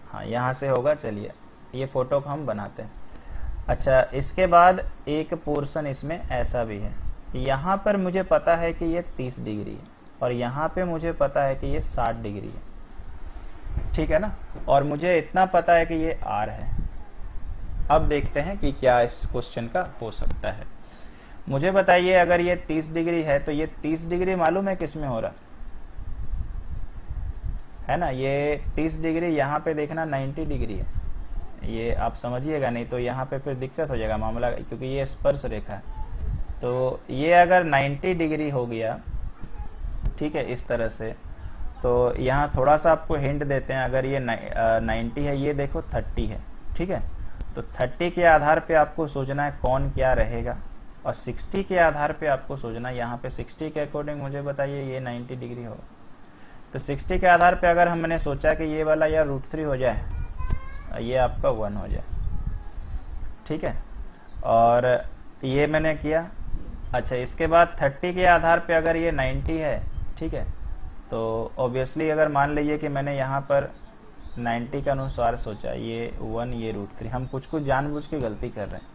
हाँ यहां से होगा। चलिए ये फोटो को हम बनाते हैं। अच्छा, इसके बाद एक पोर्शन इसमें ऐसा भी है। यहाँ पर मुझे पता है कि ये 30 डिग्री है और यहाँ पे मुझे पता है कि ये 60 डिग्री है, ठीक है ना। और मुझे इतना पता है कि ये R है। अब देखते हैं कि क्या इस क्वेश्चन का हो सकता है। मुझे बताइए अगर ये 30 डिग्री है तो ये 30 डिग्री मालूम है किस में हो रहा है ना। ये 30 डिग्री यहाँ पे देखना 90 डिग्री है। ये आप समझिएगा, नहीं तो यहाँ पे फिर दिक्कत हो जाएगा मामला, क्योंकि ये स्पर्श रेखा है। तो ये अगर 90 डिग्री हो गया, ठीक है, इस तरह से, तो यहाँ थोड़ा सा आपको हिंट देते हैं। अगर ये 90 है, ये देखो 30 है, ठीक है। तो 30 के आधार पे आपको सोचना है कौन क्या रहेगा, और 60 के आधार पे आपको सोचना है। यहाँ पे 60 के अकॉर्डिंग मुझे बताइए ये 90 डिग्री होगा। तो 60 के आधार पे अगर हमने सोचा कि ये वाला या √3 हो जाए, ये आपका 1 हो जाए, ठीक है। और ये मैंने किया। अच्छा, इसके बाद 30 के आधार पे अगर ये 90 है, ठीक है, तो ऑब्वियसली अगर मान लीजिए कि मैंने यहाँ पर 90 के अनुसार सोचा, ये 1 ये √3, हम कुछ जानबूझ के गलती कर रहे हैं।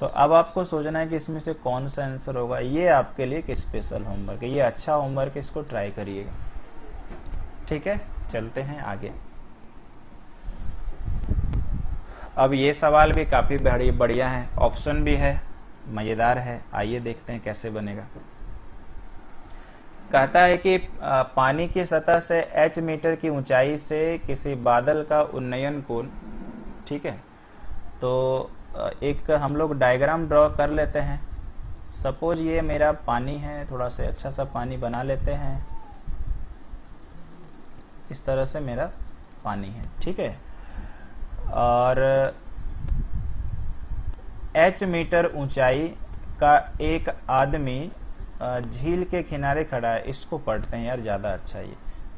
तो अब आपको सोचना है कि इसमें से कौन सा आंसर होगा। ये आपके लिए एक स्पेशल होमवर्क है, ये अच्छा होमवर्क है, इसको ट्राई करिएगा, ठीक है। चलते हैं आगे। अब ये सवाल भी काफी बढ़िया है, ऑप्शन भी है, मजेदार है। आइए देखते हैं कैसे बनेगा। कहता है कि पानी की सतह से h मीटर की ऊंचाई से किसी बादल का उन्नयन कोण, ठीक है। तो एक हम लोग डायग्राम ड्रॉ कर लेते हैं। सपोज ये मेरा पानी है, थोड़ा सा अच्छा सा पानी बना लेते हैं। इस तरह से मेरा पानी है, ठीक है। और h मीटर ऊंचाई का एक आदमी झील के किनारे खड़ा है। इसको पढ़ते हैं यार, ज्यादा अच्छा। ये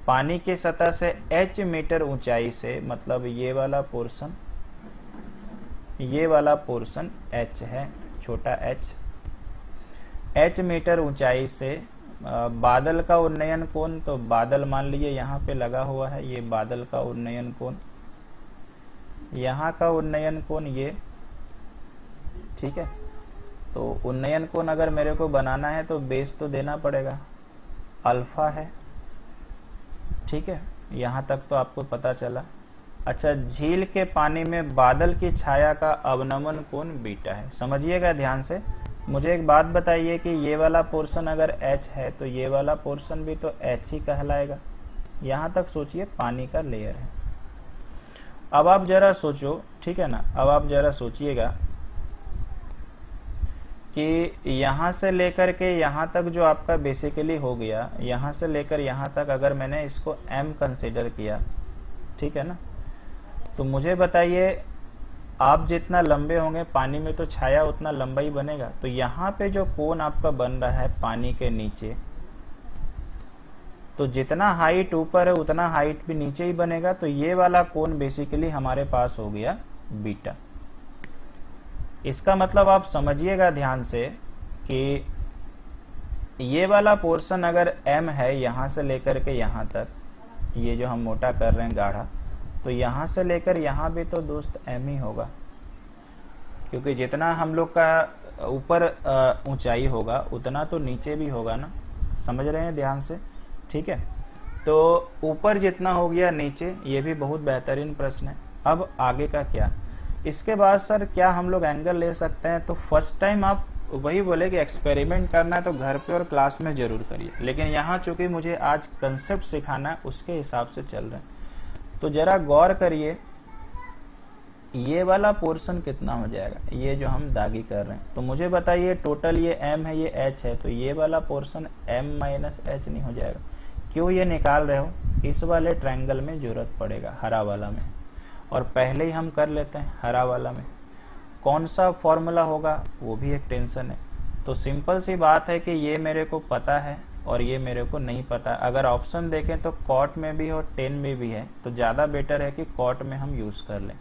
पानी की सतह से h मीटर ऊंचाई से, मतलब ये वाला पोर्शन h है, छोटा h मीटर ऊंचाई से बादल का उन्नयन कोण। तो बादल मान लीजिए यहाँ पे लगा हुआ है, ये बादल का उन्नयन कोण, यहाँ का उन्नयन कोण ये, ठीक है। तो उन्नयन कोण अगर मेरे को बनाना है तो बेस तो देना पड़ेगा, अल्फा है, ठीक है। यहाँ तक तो आपको पता चला। अच्छा, झील के पानी में बादल की छाया का अवनमन कोण बीटा है। समझिएगा ध्यान से। मुझे एक बात बताइए कि ये वाला पोर्शन अगर h है तो ये वाला पोर्शन भी तो h ही कहलाएगा। यहाँ तक सोचिए, पानी का लेयर है। अब आप जरा सोचो, ठीक है ना। अब आप जरा सोचिएगा कि यहाँ से लेकर के यहाँ तक जो आपका बेसिकली हो गया, यहाँ से लेकर यहाँ तक अगर मैंने इसको m कंसीडर किया, ठीक है ना, तो मुझे बताइए आप जितना लंबे होंगे पानी में तो छाया उतना लंबा ही बनेगा। तो यहाँ पे जो कोण आपका बन रहा है पानी के नीचे, तो जितना हाइट ऊपर है उतना हाइट भी नीचे ही बनेगा। तो ये वाला कोण बेसिकली हमारे पास हो गया बीटा। इसका मतलब आप समझिएगा ध्यान से कि ये वाला पोर्शन अगर m है यहां से लेकर के यहां तक, ये जो हम मोटा कर रहे हैं गाढ़ा, तो यहां से लेकर यहां भी तो दोस्त m ही होगा, क्योंकि जितना हम लोग का ऊपर ऊंचाई होगा उतना तो नीचे भी होगा ना, समझ रहे हैं ध्यान से, ठीक है। तो ऊपर जितना हो गया नीचे, ये भी बहुत बेहतरीन प्रश्न है। अब आगे का क्या, इसके बाद सर क्या हम लोग एंगल ले सकते हैं, तो फर्स्ट टाइम आप वही बोले कि एक्सपेरिमेंट करना है तो घर पे और क्लास में जरूर करिए, लेकिन यहाँ चूंकि मुझे आज कंसेप्ट सिखाना है उसके हिसाब से चल रहे हैं। तो जरा गौर करिए, ये वाला पोर्शन कितना हो जाएगा, ये जो हम दागी कर रहे हैं, तो मुझे बताइए टोटल ये m है ये h है, तो ये वाला पोर्शन m माइनस h नहीं हो जाएगा। क्यों ये निकाल रहे हो, इस वाले ट्रायंगल में जरूरत पड़ेगा, हरा वाला में, और पहले ही हम कर लेते हैं हरा वाला में। कौन सा फॉर्मूला होगा वो भी एक टेंशन है। तो सिंपल सी बात है कि ये मेरे को पता है और ये मेरे को नहीं पता। अगर ऑप्शन देखें तो कॉट में भी और 10 में भी है, तो ज़्यादा बेटर है कि कॉट में हम यूज़ कर लें।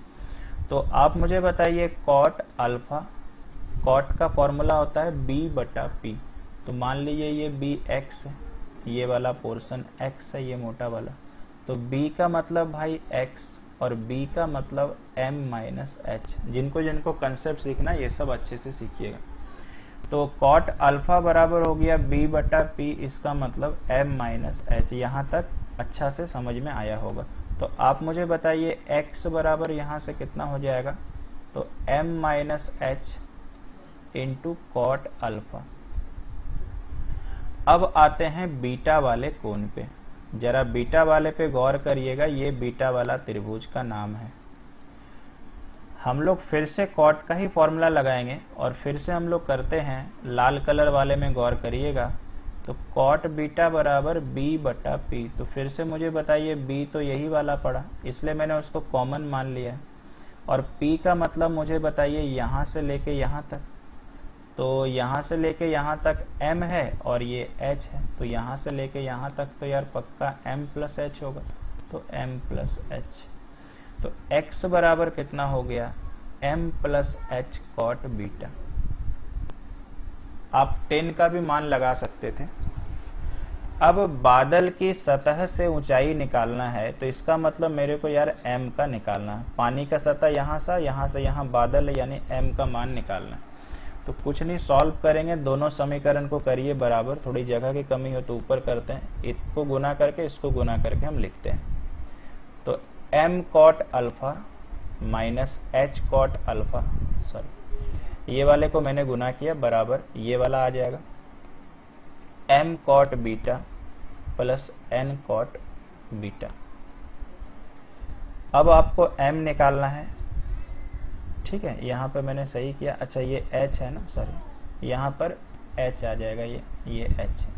तो आप मुझे बताइए कॉट अल्फा, कॉट का फॉर्मूला होता है b/p, तो मान लीजिए ये bx है, ये वाला पोर्शन x है, ये मोटा वाला, तो b का मतलब भाई x और b का मतलब m माइनस h। जिनको कंसेप्ट सीखना ये सब अच्छे से सीखिएगा। तो कॉट अल्फा बराबर हो गया b/p, इसका मतलब m माइनस h। यहाँ तक अच्छा से समझ में आया होगा। तो आप मुझे बताइए x बराबर यहाँ से कितना हो जाएगा, तो m minus h into cot alpha. अब आते हैं बीटा वाले कोण पे, जरा बीटा वाले पे गौर करिएगा। ये बीटा वाला त्रिभुज का नाम है। हम लोग फिर से कॉट का ही फॉर्मूला लगाएंगे और फिर से हम लोग करते हैं लाल कलर वाले में, गौर करिएगा। तो कॉट बीटा बराबर b/p, तो फिर से मुझे बताइए b तो यही वाला पड़ा, इसलिए मैंने उसको कॉमन मान लिया है, और p का मतलब मुझे बताइए यहाँ से लेके यहाँ तक, तो यहाँ से लेके यहाँ तक m है और ये h है, तो यहाँ से लेके यहाँ तक तो यार पक्का m प्लस h होगा, तो m प्लस h। तो x बराबर कितना हो गया, m plus h cot beta. आप 10 का भी मान लगा सकते थे। अब बादल की सतह से ऊंचाई निकालना है, तो इसका मतलब मेरे को यार m का निकालना है। पानी का सतह यहाँ से यहाँ बादल है, यानी m का मान निकालना है। तो कुछ नहीं, सॉल्व करेंगे, दोनों समीकरण को करिए बराबर। थोड़ी जगह की कमी हो तो ऊपर करते हैं, इसको गुना करके इसको गुना करके हम लिखते हैं। तो m cot alpha minus h cot alpha, sorry ये वाले को मैंने गुना किया, बराबर ये वाला आ जाएगा m cot beta plus n cot beta. अब आपको m निकालना है, ठीक है। यहाँ पर मैंने सही किया, अच्छा ये h है ना, सॉरी यहाँ पर h आ जाएगा, ये h है।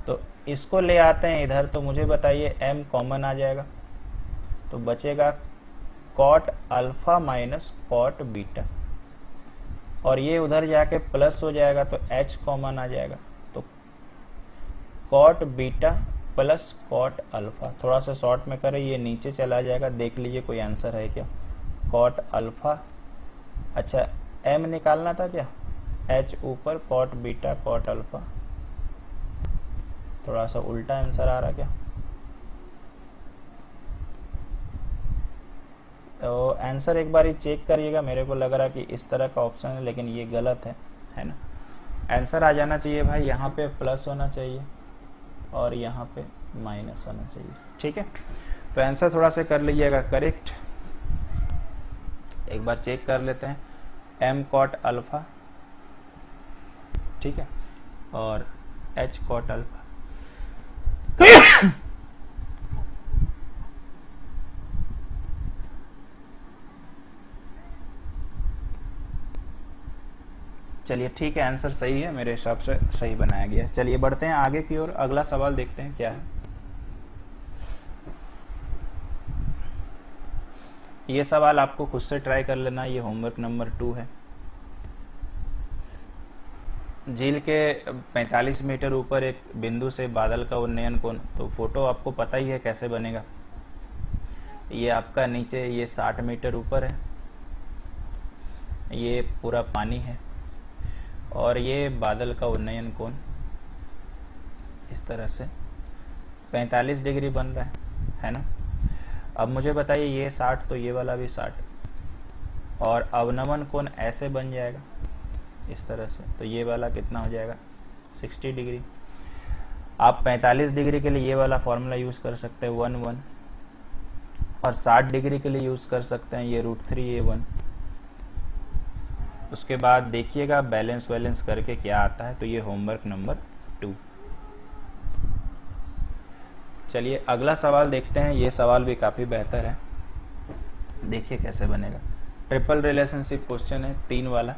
तो इसको ले आते हैं इधर, तो मुझे बताइए m कॉमन आ जाएगा, तो बचेगा cot alpha minus cot beta, और ये उधर जाके प्लस हो जाएगा, तो h कॉमन आ जाएगा, तो cot beta plus cot alpha. थोड़ा सा शॉर्ट में करें, ये नीचे चला जाएगा, देख लीजिए कोई आंसर है क्या। कॉट अल्फा, अच्छा m निकालना था क्या, h ऊपर, कॉट बीटा कॉट अल्फा। थोड़ा सा उल्टा आंसर आ रहा क्या, तो आंसर एक बार ही चेक करिएगा। मेरे को लग रहा कि इस तरह का ऑप्शन है, लेकिन ये गलत है ना। आंसर आ जाना चाहिए भाई, यहाँ पे प्लस होना चाहिए और यहाँ पे माइनस होना चाहिए, ठीक है। तो आंसर थोड़ा सा कर लीजिएगा करेक्ट। एक बार चेक कर लेते हैं, m कॉट अल्फा, ठीक है, और h कॉट अल्फा। चलिए ठीक है, आंसर सही है, मेरे हिसाब से सही बनाया गया। चलिए बढ़ते हैं आगे की ओर, अगला सवाल देखते हैं क्या है। ये सवाल आपको खुद से ट्राई कर लेना, ये होमवर्क नंबर 2 है। झील के 45 मीटर ऊपर एक बिंदु से बादल का उन्नयन कोण, तो फोटो आपको पता ही है कैसे बनेगा। ये आपका नीचे ये 60 मीटर ऊपर है, ये पूरा पानी है, और ये बादल का उन्नयन कोण इस तरह से 45 डिग्री बन रहा है ना। अब मुझे बताइए ये 60 तो ये वाला भी 60, और अवनमन कोण ऐसे बन जाएगा इस तरह से, तो ये वाला कितना हो जाएगा 60 डिग्री। आप 45 डिग्री के लिए ये वाला फॉर्मूला यूज़ कर सकते हैं 1 1, और 60 डिग्री के लिए यूज़ कर सकते हैं ये √3a1। उसके बाद देखिएगा बैलेंस करके क्या आता है, तो ये होमवर्क नंबर 2। चलिए अगला सवाल देखते हैं। ये सवाल भी काफ़ी बेहतर है, देखिए कैसे बनेगा। ट्रिपल रिलेशनशिप क्वेश्चन है 3 वाला।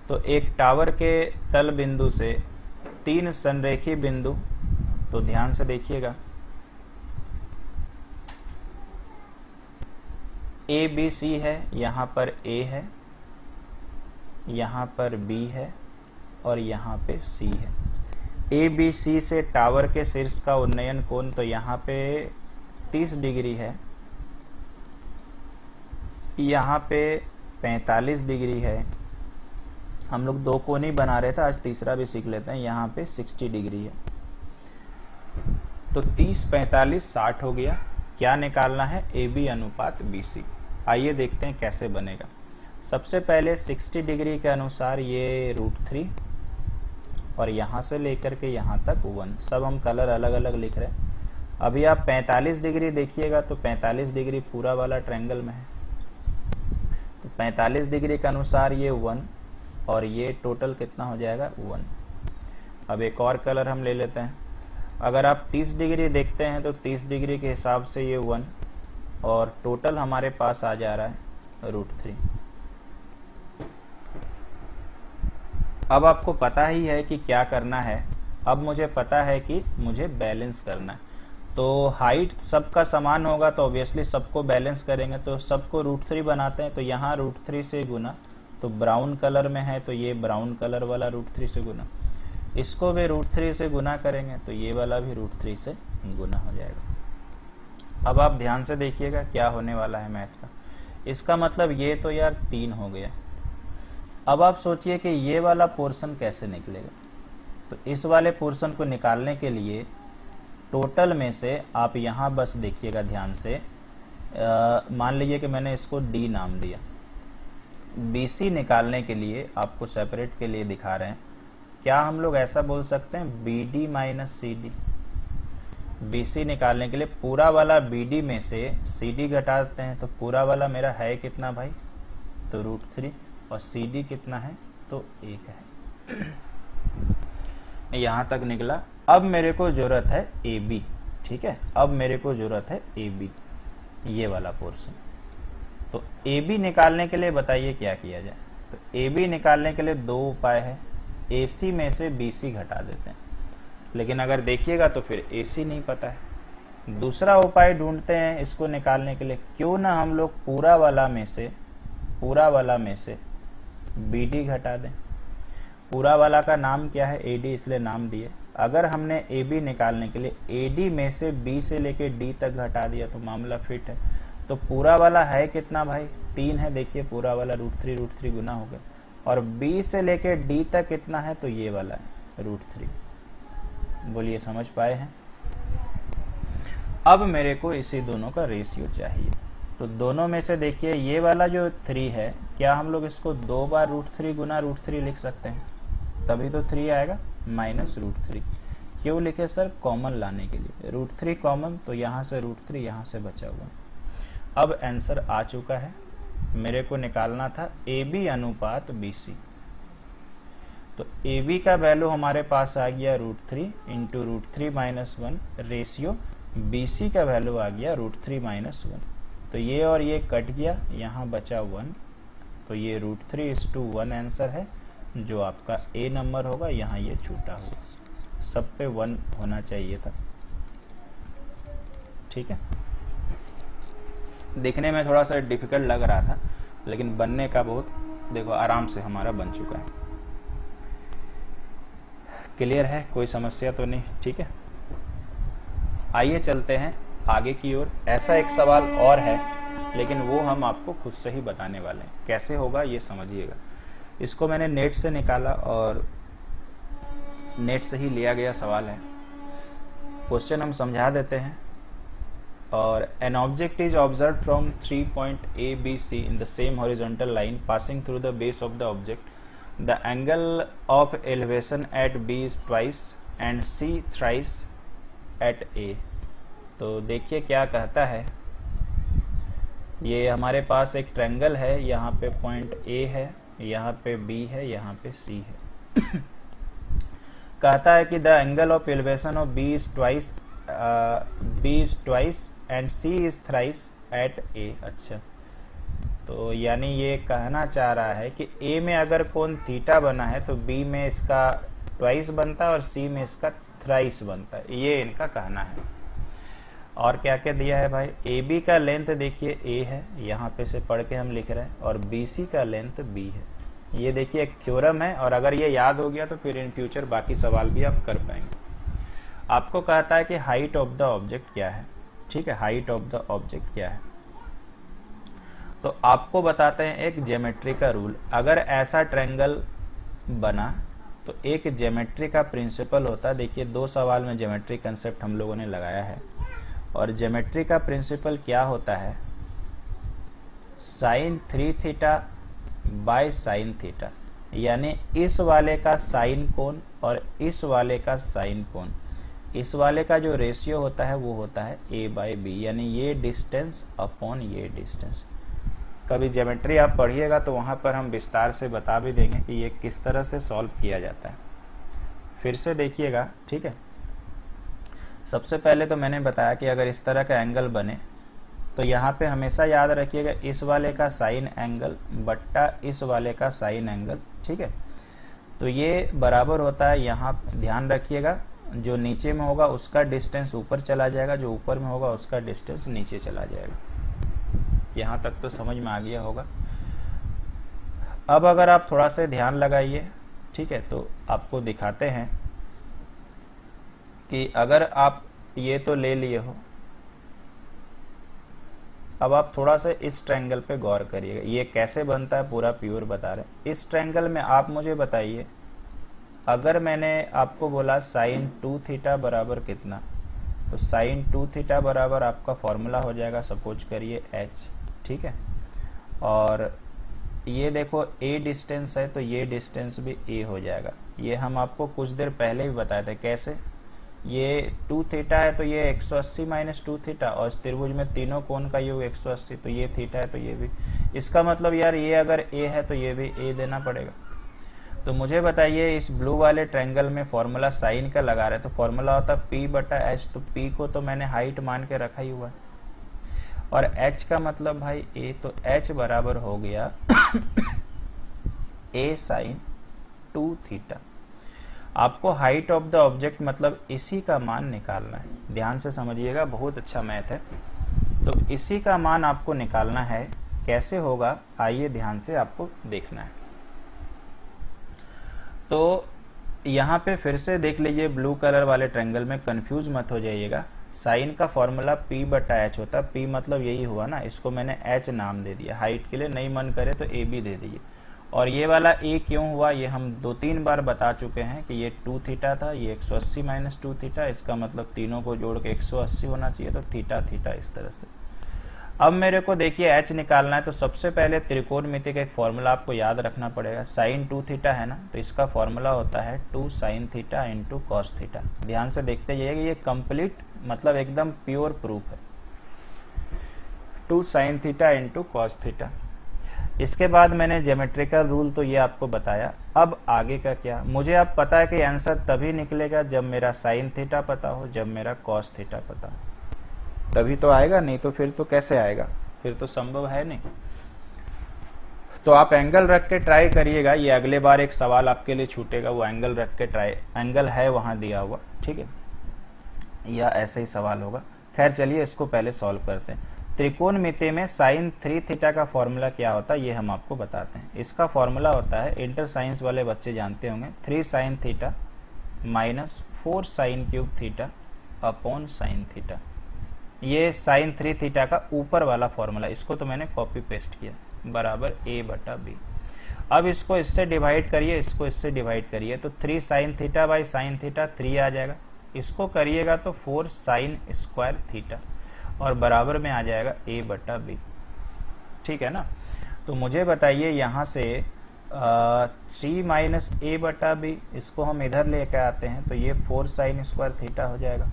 तो एक टावर के तल बिंदु से 3 संरेखी बिंदु, तो ध्यान से देखिएगा, ए बी सी है, यहाँ पर ए है, यहाँ पर बी है, और यहाँ पे सी है। ए बी सी से टावर के शीर्ष का उन्नयन कोण तो यहाँ पे 30 डिग्री है, यहाँ पे 45 डिग्री है। हम लोग 2 कोण ही बना रहे थे, आज तीसरा भी सीख लेते हैं। यहाँ पे 60 डिग्री है, तो 30 45 60 हो गया। क्या निकालना है, ए बी अनुपात बी सी। आइए देखते हैं कैसे बनेगा। सबसे पहले 60 डिग्री के अनुसार ये √3, और यहाँ से लेकर के यहाँ तक 1, सब हम कलर अलग अलग लिख रहे हैं। अभी आप 45 डिग्री देखिएगा, तो 45 डिग्री पूरा वाला ट्रायंगल में है, तो 45 डिग्री के अनुसार ये 1, और ये टोटल कितना हो जाएगा 1। अब एक और कलर हम ले लेते हैं। अगर आप 30 डिग्री देखते हैं तो 30 डिग्री के हिसाब से ये 1, और टोटल हमारे पास आ जा रहा है √3। अब आपको पता ही है कि क्या करना है। अब मुझे पता है कि मुझे बैलेंस करना है, तो हाइट सबका समान होगा तो ऑब्वियसली सबको बैलेंस करेंगे, तो सबको √3 बनाते हैं। तो यहाँ √3 से गुना, तो ब्राउन कलर में है तो ये ब्राउन कलर वाला √3 से गुना, इसको भी √3 से गुना करेंगे तो ये वाला भी √3 से गुना हो जाएगा। अब आप ध्यान से देखिएगा क्या होने वाला है मैथ का। इसका मतलब ये तो यार 3 हो गया। अब आप सोचिए कि ये वाला पोर्शन कैसे निकलेगा। तो इस वाले पोर्शन को निकालने के लिए टोटल में से आप यहाँ बस देखिएगा ध्यान से, मान लीजिए कि मैंने इसको डी नाम दिया। BC निकालने के लिए आपको सेपरेट के लिए दिखा रहे हैं, क्या हम लोग ऐसा बोल सकते हैं BD माइनस CD। BC निकालने के लिए पूरा वाला BD में से CD घटाते हैं, तो पूरा वाला मेरा है कितना भाई, तो √3, और CD कितना है तो 1 है। यहाँ तक निकला। अब मेरे को जरूरत है AB, ठीक है। अब मेरे को जरूरत है AB, ये वाला पोर्शन। तो AB निकालने के लिए बताइए क्या किया जाए। तो AB निकालने के लिए 2 उपाय है। AC में से BC घटा देते हैं, लेकिन अगर देखिएगा तो फिर AC नहीं पता है। दूसरा उपाय ढूंढते हैं इसको निकालने के लिए, क्यों ना हम लोग पूरा वाला में से BD घटा दें। पूरा वाला का नाम क्या है, AD, इसलिए नाम दिए। अगर हमने AB निकालने के लिए AD में से B से लेके D तक घटा दिया तो मामला फिट है। तो पूरा वाला है कितना भाई, 3 है। देखिए पूरा वाला √3 गुना हो गया, और B से लेके D तक कितना है, तो ये वाला है √3। बोलिए समझ पाए हैं। अब मेरे को इसी दोनों का रेशियो चाहिए। तो दोनों में से देखिए ये वाला जो 3 है, क्या हम लोग इसको 2 बार √3 गुना √3 लिख सकते हैं, तभी तो 3 आएगा, माइनस √3। क्यों लिखे सर, कॉमन लाने के लिए। √3 कॉमन, तो यहाँ से √3 यहाँ से बचा हुआ। अब आंसर आ चुका है। मेरे को निकालना था AB अनुपात BC। तो AB का वैल्यू हमारे पास आ गया √3 इंटू √3 माइनस 1, रेशियो BC का वैल्यू आ गया √3 माइनस 1। तो ये और ये कट गया, यहाँ बचा 1, तो ये √3:1 आंसर है, जो आपका A नंबर होगा। यहाँ ये छूटा होगा, सब पे 1 होना चाहिए था, ठीक है। देखने में थोड़ा सा डिफिकल्ट लग रहा था, लेकिन बनने का बहुत, देखो आराम से हमारा बन चुका है। क्लियर है, कोई समस्या तो नहीं, ठीक है। आइए चलते हैं आगे की ओर। ऐसा एक सवाल और है, लेकिन वो हम आपको खुद से ही बताने वाले हैं। कैसे होगा ये समझिएगा। इसको मैंने नेट से निकाला और नेट से ही लिया गया सवाल है। क्वेश्चन हम समझा देते हैं। और an object is observe from 3 point A B C in the same horizontal line passing through the base of the object. The angle of elevation at B is twice and C thrice at A. तो देखिए क्या कहता है, ये हमारे पास एक triangle है, यहाँ पे पॉइंट ए है, यहाँ पे बी है, यहाँ पे सी है। कहता है कि the angle of elevation of B is twice and C is thrice at A. अच्छा, तो यानी ये कहना चाह रहा है कि ए में अगर कोण थीटा बना है तो बी में इसका ट्वाइस बनता है और सी में इसका थ्राइस बनता है, ये इनका कहना है। और क्या क्या दिया है भाई, ए बी का लेंथ देखिए ए है, यहाँ पे से पढ़ के हम लिख रहे हैं, और बी सी का लेंथ बी है। ये देखिए एक थ्योरम है, और अगर ये याद हो गया तो फिर इन फ्यूचर बाकी सवाल भी आप कर पाएंगे। आपको कहता है कि हाइट ऑफ द ऑब्जेक्ट क्या है, ठीक है, हाइट ऑफ द ऑब्जेक्ट क्या है। तो आपको बताते हैं एक ज्योमेट्री का रूल। अगर ऐसा ट्रायंगल बना तो एक ज्योमेट्री का प्रिंसिपल होता है। देखिए 2 सवाल में ज्योमेट्री कंसेप्ट हम लोगों ने लगाया है, और ज्योमेट्री का प्रिंसिपल क्या होता है, sine 3 theta by sine theta, यानी इस वाले का साइन कोण और इस वाले का साइन कोण, इस वाले का जो रेशियो होता है वो होता है a बाय बी, यानी ये डिस्टेंस अपॉन ये डिस्टेंस। कभी ज्योमेट्री आप पढ़िएगा तो वहाँ पर हम विस्तार से बता भी देंगे कि ये किस तरह से सॉल्व किया जाता है। फिर से देखिएगा, ठीक है। सबसे पहले तो मैंने बताया कि अगर इस तरह का एंगल बने तो यहाँ पे हमेशा याद रखिएगा इस वाले का साइन एंगल बट्टा इस वाले का साइन एंगल, ठीक है। तो ये बराबर होता है, यहाँ ध्यान रखिएगा, जो नीचे में होगा उसका डिस्टेंस ऊपर चला जाएगा, जो ऊपर में होगा उसका डिस्टेंस नीचे चला जाएगा। यहाँ तक तो समझ में आ गया होगा। अब अगर आप थोड़ा सा ध्यान लगाइए, ठीक है, तो आपको दिखाते हैं कि अगर आप ये तो ले लिए हो, अब आप थोड़ा सा इस ट्रायंगल पे गौर करिएगा, ये कैसे बनता है पूरा प्योर बता रहे हैं। इस ट्रायंगल में आप मुझे बताइए, अगर मैंने आपको बोला साइन 2 थीटा बराबर कितना, तो साइन 2 थीटा बराबर आपका फॉर्मूला हो जाएगा, सपोज करिए h, ठीक है। और ये देखो a डिस्टेंस है तो ये डिस्टेंस भी a हो जाएगा। ये हम आपको कुछ देर पहले भी बताए थे कैसे, ये 2 थीटा है तो ये 180 माइनस 2 थीटा, और इस त्रिभुज में तीनों कोण का योग 180, तो ये थीटा है तो ये भी, इसका मतलब यार ये अगर a है तो ये भी a देना पड़ेगा। तो मुझे बताइए इस ब्लू वाले ट्रायंगल में फॉर्मूला साइन का लगा रहे तो फॉर्मूला होता p बटा h, तो p को तो मैंने हाइट मान के रखा ही हुआ है, और h का मतलब भाई a, तो h बराबर हो गया a साइन 2 थीटा। आपको हाइट ऑफ द ऑब्जेक्ट मतलब इसी का मान निकालना है, ध्यान से समझिएगा, बहुत अच्छा मैथ है। तो इसी का मान आपको निकालना है, कैसे होगा आइए ध्यान से आपको देखना है। तो यहाँ पे फिर से देख लीजिए, ब्लू कलर वाले ट्रायंगल में कंफ्यूज मत हो जाइएगा। साइन का फॉर्मूला p बटा h होता है, p मतलब यही हुआ ना, इसको मैंने h नाम दे दिया, हाइट के लिए नहीं मन करे तो a भी दे दीजिए। और ये वाला a क्यों हुआ, ये हम 2-3 बार बता चुके हैं कि ये 2 थीटा था, ये 180 माइनस 2 थीटा, इसका मतलब तीनों को जोड़ के 180 होना चाहिए, तो थीटा थीटा इस तरह से। अब मेरे को देखिए h निकालना है, तो सबसे पहले त्रिकोणमिति का एक फॉर्मूला आपको याद रखना पड़ेगा। साइन 2 थीटा है ना, तो इसका फॉर्मूला होता है 2 sine theta into cos theta. ध्यान से देखते जाइएगा, ये कंप्लीट मतलब एकदम प्योर प्रूफ है, 2 sine theta into cos theta. इसके बाद मैंने ज्योमेट्रिकल रूल तो ये आपको बताया। अब आगे का क्या, मुझे अब पता है कि आंसर तभी निकलेगा जब मेरा साइन थीटा पता हो, जब मेरा कॉस थीटा पता हो, तभी तो आएगा, नहीं तो फिर तो कैसे आएगा, फिर तो संभव है नहीं। तो आप एंगल रख के ट्राई करिएगा, ये अगले बार एक सवाल आपके लिए छूटेगा, वो एंगल रख के ट्राई, एंगल है वहां दिया हुआ, ठीक है, या ऐसे ही सवाल होगा। खैर चलिए इसको पहले सॉल्व करते हैं। त्रिकोणमिति में साइन 3 थीटा का फॉर्मूला क्या होता है ये हम आपको बताते हैं। इसका फॉर्मूला होता है, इंटर साइंस वाले बच्चे जानते होंगे, 3 sine theta minus 4 sine cube theta upon sine theta. ये साइन 3 थीटा का ऊपर वाला फॉर्मूला, इसको तो मैंने कॉपी पेस्ट किया, बराबर a बटा b। अब इसको इससे डिवाइड करिए, इसको इससे डिवाइड करिए, तो 3 sine theta by sine theta 3 आ जाएगा, इसको करिएगा तो 4 साइन स्क्वायर थीटा और बराबर में आ जाएगा a बटा बी। ठीक है ना। तो मुझे बताइए यहाँ से 3 माइनस a बटा बी, इसको हम इधर लेके आते हैं तो ये 4 साइन स्क्वायर थीटा हो जाएगा।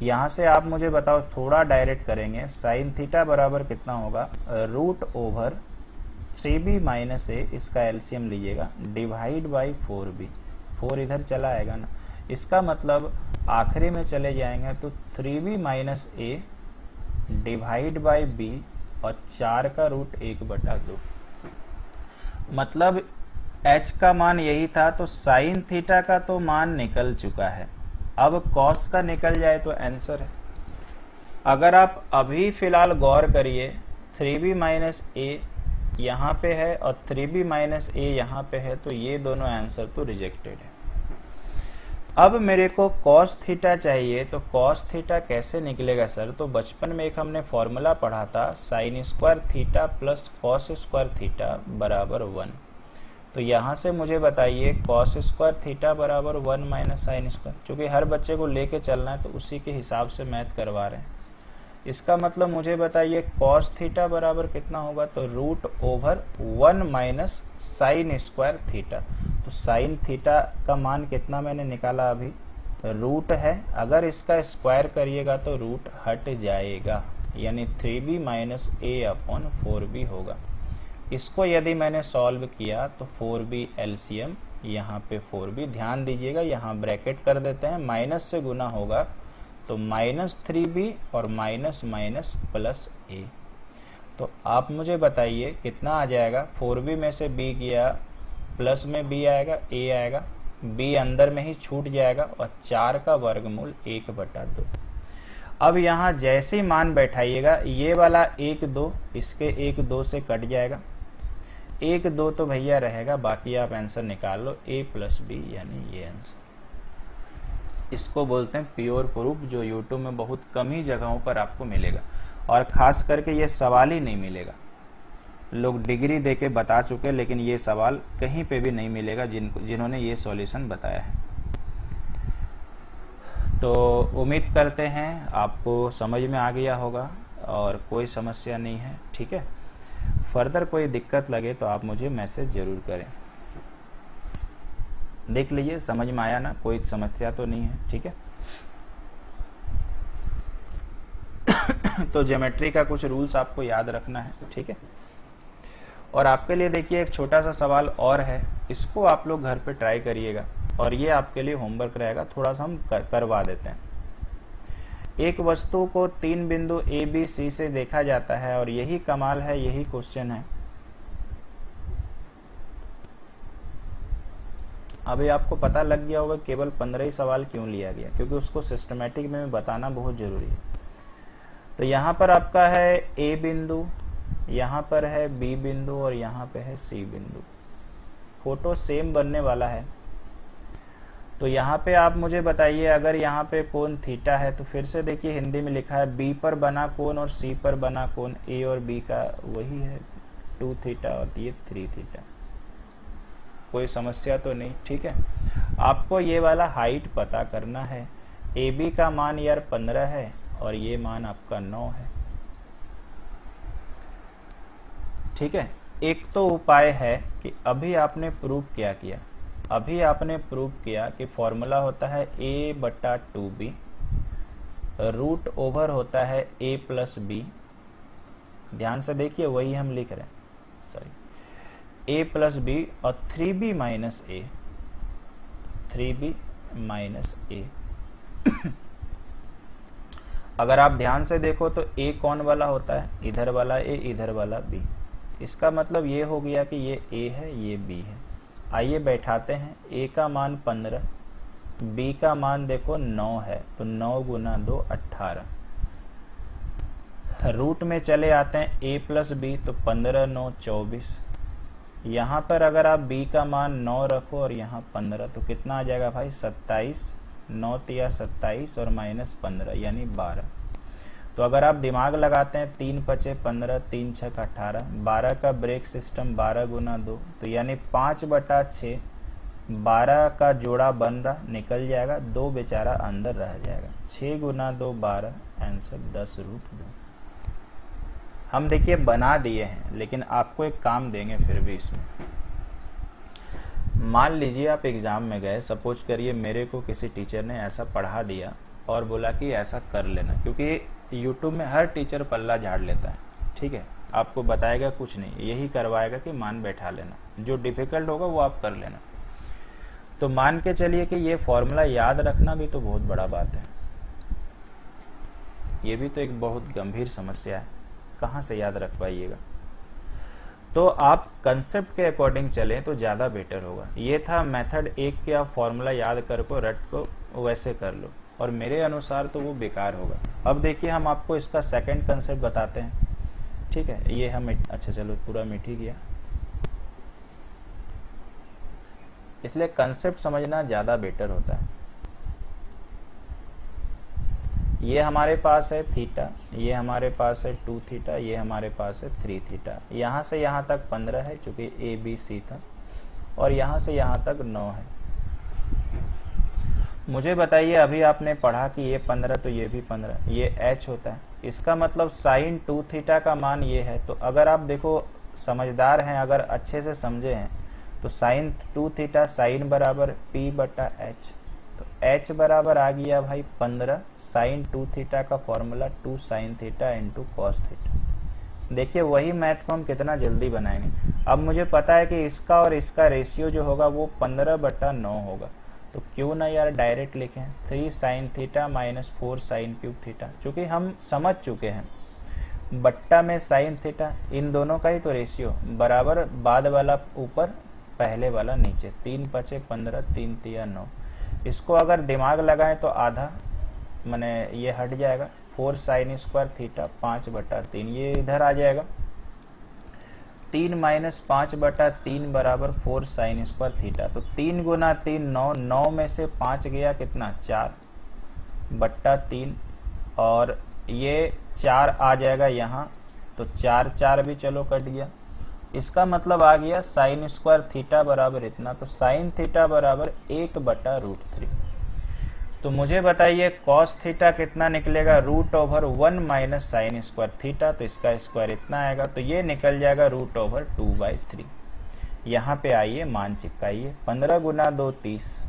यहाँ से आप मुझे बताओ, थोड़ा डायरेक्ट करेंगे, साइन थीटा बराबर कितना होगा, root over 3b minus a, इसका एलसीएम लीजिएगा, डिवाइड बाई 4b। 4 इधर चला आएगा ना, इसका मतलब आखिरी में चले जाएंगे तो 3b minus a divide by b और 4 का रूट 1 बटा 2। मतलब h का मान यही था, तो साइन थीटा का तो मान निकल चुका है, अब कॉस का निकल जाए तो आंसर है। अगर आप अभी फिलहाल गौर करिए, 3b माइनस a यहाँ पे है और 3b माइनस a यहाँ पे है, तो ये दोनों आंसर तो रिजेक्टेड है। अब मेरे को कॉस थीटा चाहिए, तो कॉस थीटा कैसे निकलेगा सर? तो बचपन में एक हमने फॉर्मूला पढ़ा था, sign square theta plus cos square theta बराबर 1। तो यहाँ से मुझे बताइए कॉस स्क्वायर थीटा बराबर 1 माइनस साइन स्क्वायर, क्योंकि हर बच्चे को लेके चलना है तो उसी के हिसाब से मैथ करवा रहे हैं। इसका मतलब मुझे बताइए कॉस थीटा बराबर कितना होगा, तो root over 1 minus sine square theta. तो साइन थीटा का मान कितना मैंने निकाला अभी, रूट है, अगर इसका स्क्वायर करिएगा तो रूट हट जाएगा, यानी 3b minus a upon 4b होगा। इसको यदि मैंने सॉल्व किया तो 4b एलसीएम, यहाँ पे 4b, ध्यान दीजिएगा यहाँ ब्रैकेट कर देते हैं, माइनस से गुना होगा तो माइनस 3b और माइनस माइनस प्लस a। तो आप मुझे बताइए कितना आ जाएगा, 4b में से b गया, प्लस में b आएगा, a आएगा, b अंदर में ही छूट जाएगा और 4 का वर्गमूल 1 बटा 2। अब यहाँ जैसे ही मान बैठाइएगा, ये वाला 1 2 इसके 1 2 से कट जाएगा, 1 2 तो भैया रहेगा, बाकी आप आंसर निकाल लो, a प्लस बी, यानी ये आंसर। इसको बोलते हैं प्योर प्रूफ, जो यूट्यूब में बहुत कम ही जगहों पर आपको मिलेगा, और खास करके ये सवाल ही नहीं मिलेगा। लोग डिग्री देके बता चुके, लेकिन ये सवाल कहीं पे भी नहीं मिलेगा जिन्होंने ये सॉल्यूशन बताया है। तो उम्मीद करते हैं आपको समझ में आ गया होगा और कोई समस्या नहीं है। ठीक है, फर्दर कोई दिक्कत लगे तो आप मुझे मैसेज जरूर करें। देख लीजिए समझ में आया ना, कोई समस्या तो नहीं है। ठीक है, तो ज्योमेट्री का कुछ रूल्स आपको याद रखना है। ठीक है, और आपके लिए देखिए एक छोटा सा सवाल और है, इसको आप लोग घर पे ट्राई करिएगा और ये आपके लिए होमवर्क रहेगा, थोड़ा सा हम करवा देते हैं। एक वस्तु को 3 बिंदु ए बी सी से देखा जाता है और यही कमाल है, यही क्वेश्चन है। अभी आपको पता लग गया होगा केवल 15 ही सवाल क्यों लिया गया, क्योंकि उसको सिस्टमेटिक में बताना बहुत जरूरी है। तो यहाँ पर आपका है ए बिंदु, यहाँ पर है बी बिंदु और यहाँ पे है सी बिंदु। फोटो सेम बनने वाला है। तो यहाँ पे आप मुझे बताइए, अगर यहाँ पे कोण थीटा है तो फिर से देखिए हिंदी में लिखा है बी पर बना कोण और सी पर बना कोण, ए और बी का वही है 2 थीटा और ये 3 थीटा। कोई समस्या तो नहीं। ठीक है, आपको ये वाला हाइट पता करना है। ए बी का मान यार 15 है और ये मान आपका 9 है। ठीक है, एक तो उपाय है कि अभी आपने प्रूव क्या किया, अभी आपने प्रूव किया कि फॉर्मूला होता है a बटा 2b, रूट ओवर होता है a प्लस बी। ध्यान से देखिए वही हम लिख रहे हैं, सॉरी, a प्लस बी और 3b minus a, 3b minus a। अगर आप ध्यान से देखो तो a कौन वाला होता है, इधर वाला a, इधर वाला b। इसका मतलब ये हो गया कि ये a है, ये b है। आइए बैठाते हैं, a का मान 15, b का मान देखो 9 है, तो 9 गुना 2 18। रूट में चले आते हैं a प्लस बी, तो 15 9 24। यहाँ पर अगर आप b का मान 9 रखो और यहाँ 15, तो कितना आ जाएगा भाई 27, 9 तिया 27 और माइनस 15 यानी 12। तो अगर आप दिमाग लगाते हैं 3 पचे 15, 3 छक 18, 12 का ब्रेक सिस्टम 12 गुना 2, तो यानी 5 बटा 6 12 का जोड़ा बन रहा, निकल जाएगा, 2 बेचारा अंदर रह जाएगा। 6 गुना 2 12, आंसर 10√2। हम देखिए बना दिए हैं, लेकिन आपको एक काम देंगे फिर भी इसमें। मान लीजिए आप एग्जाम में गए, सपोज करिए मेरे को किसी टीचर ने ऐसा पढ़ा दिया और बोला कि ऐसा कर लेना, क्योंकि यूट्यूब में हर टीचर पल्ला झाड़ लेता है, ठीक है, आपको बताएगा कुछ नहीं, यही करवाएगा कि मान बैठा लेना, जो डिफिकल्ट होगा वो आप कर लेना। तो मान के चलिए कि ये फॉर्मूला याद रखना भी तो बहुत बड़ा बात है, ये भी तो एक बहुत गंभीर समस्या है, कहाँ से याद रख पाइएगा। तो आप कंसेप्ट के अकॉर्डिंग चलें तो ज़्यादा बेटर होगा। ये था मेथड 1 के, आप फॉर्मूला याद कर को रट को वैसे कर लो, और मेरे अनुसार तो वो बेकार होगा। अब देखिए हम आपको इसका सेकंड कंसेप्ट बताते हैं, ठीक है। ये हम अच्छा चलो पूरा मिट ही गया, इसलिए कंसेप्ट समझना ज़्यादा बेटर होता है। ये हमारे पास है थीटा, ये हमारे पास है 2 थीटा, ये हमारे पास है 3 थीटा। यहाँ से यहाँ तक 15 है चूंकि ए बी सी था, और यहाँ से यहाँ तक 9 है। मुझे बताइए, अभी आपने पढ़ा कि ये 15 तो ये भी 15, ये h होता है, इसका मतलब साइन 2 थीटा का मान ये है। तो अगर आप देखो समझदार हैं, अगर अच्छे से समझे हैं, तो साइन 2 थीटा साइन बराबर p/h, तो h बराबर आ गया भाई 15 साइन 2 थीटा का formula 2 sine theta into cos theta. देखिए वही मैथ को हम कितना जल्दी बनाएंगे। अब मुझे पता है कि इसका और इसका रेशियो जो होगा वो 15/9 होगा, तो क्यों ना यार डायरेक्ट लिखें 3 sine theta minus 4 sine cube theta, चूंकि हम समझ चुके हैं बट्टा में साइन थीटा, इन दोनों का ही तो रेशियो बराबर, बाद वाला ऊपर पहले वाला नीचे, 3 × 5 = 15, 3 × 3 = 9। इसको अगर दिमाग लगाएं तो आधा माने ये हट जाएगा, 4 साइन स्क्वायर थीटा 5/3, ये इधर आ जाएगा, 3 - 5/3 बराबर 4 साइन स्क्वायर थीटा। तो 3 × 3 9, 9 में से 5 गया कितना 4/3, और ये 4 आ जाएगा यहाँ, तो 4 4 भी चलो कट गया। इसका मतलब आ गया साइन स्क्वायर थीटा बराबर इतना, तो साइन थीटा बराबर 1/√3। तो मुझे बताइए कॉस थीटा कितना निकलेगा, √1 - साइन स्क्वायर थीटा, तो इसका स्क्वायर इतना आएगा, तो ये निकल जाएगा √2/3। यहाँ पे आइए मान चिपकाइए, 15 × 2 30,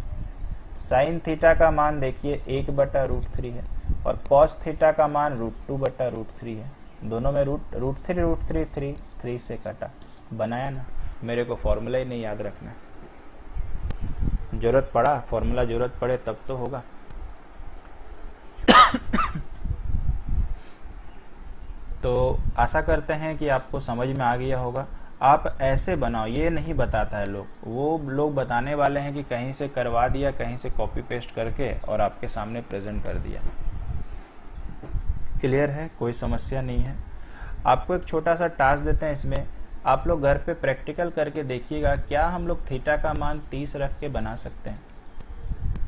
साइन थीटा का मान देखिए 1/√3 है, और कॉस थीटा का मान √2/√3 है, दोनों में √3 3 से कटा, बनाया ना। मेरे को फॉर्मूला ही नहीं याद रखना, जरूरत पड़ा फॉर्मूला, जरूरत पड़े तब तो होगा। तो आशा करते हैं कि आपको समझ में आ गया होगा। आप ऐसे बनाओ, ये नहीं बताता है लोग, वो लोग बताने वाले हैं कि कहीं से करवा दिया, कहीं से कॉपी पेस्ट करके और आपके सामने प्रेजेंट कर दिया। क्लियर है, कोई समस्या नहीं है। आपको एक छोटा सा टास्क देते हैं, इसमें आप लोग घर पे प्रैक्टिकल करके देखिएगा, क्या हम लोग थीटा का मान 30 रख के बना सकते हैं,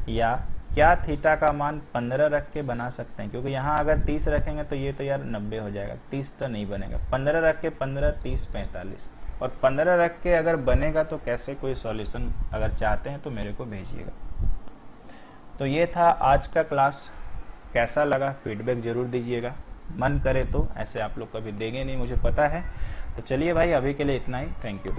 या क्या थीटा का मान 15 रख के बना सकते हैं। क्योंकि यहाँ अगर 30 रखेंगे तो ये तो यार 90 हो जाएगा, 30 तो नहीं बनेगा। 15 रख के 15 30 45, और 15 रख के अगर बनेगा तो कैसे, कोई सॉल्यूशन अगर चाहते हैं तो मेरे को भेजिएगा। तो ये था आज का क्लास, कैसा लगा फीडबैक जरूर दीजिएगा, मन करे तो, ऐसे आप लोग कभी देंगे नहीं मुझे पता है। तो चलिए भाई, अभी के लिए इतना ही, थैंक यू।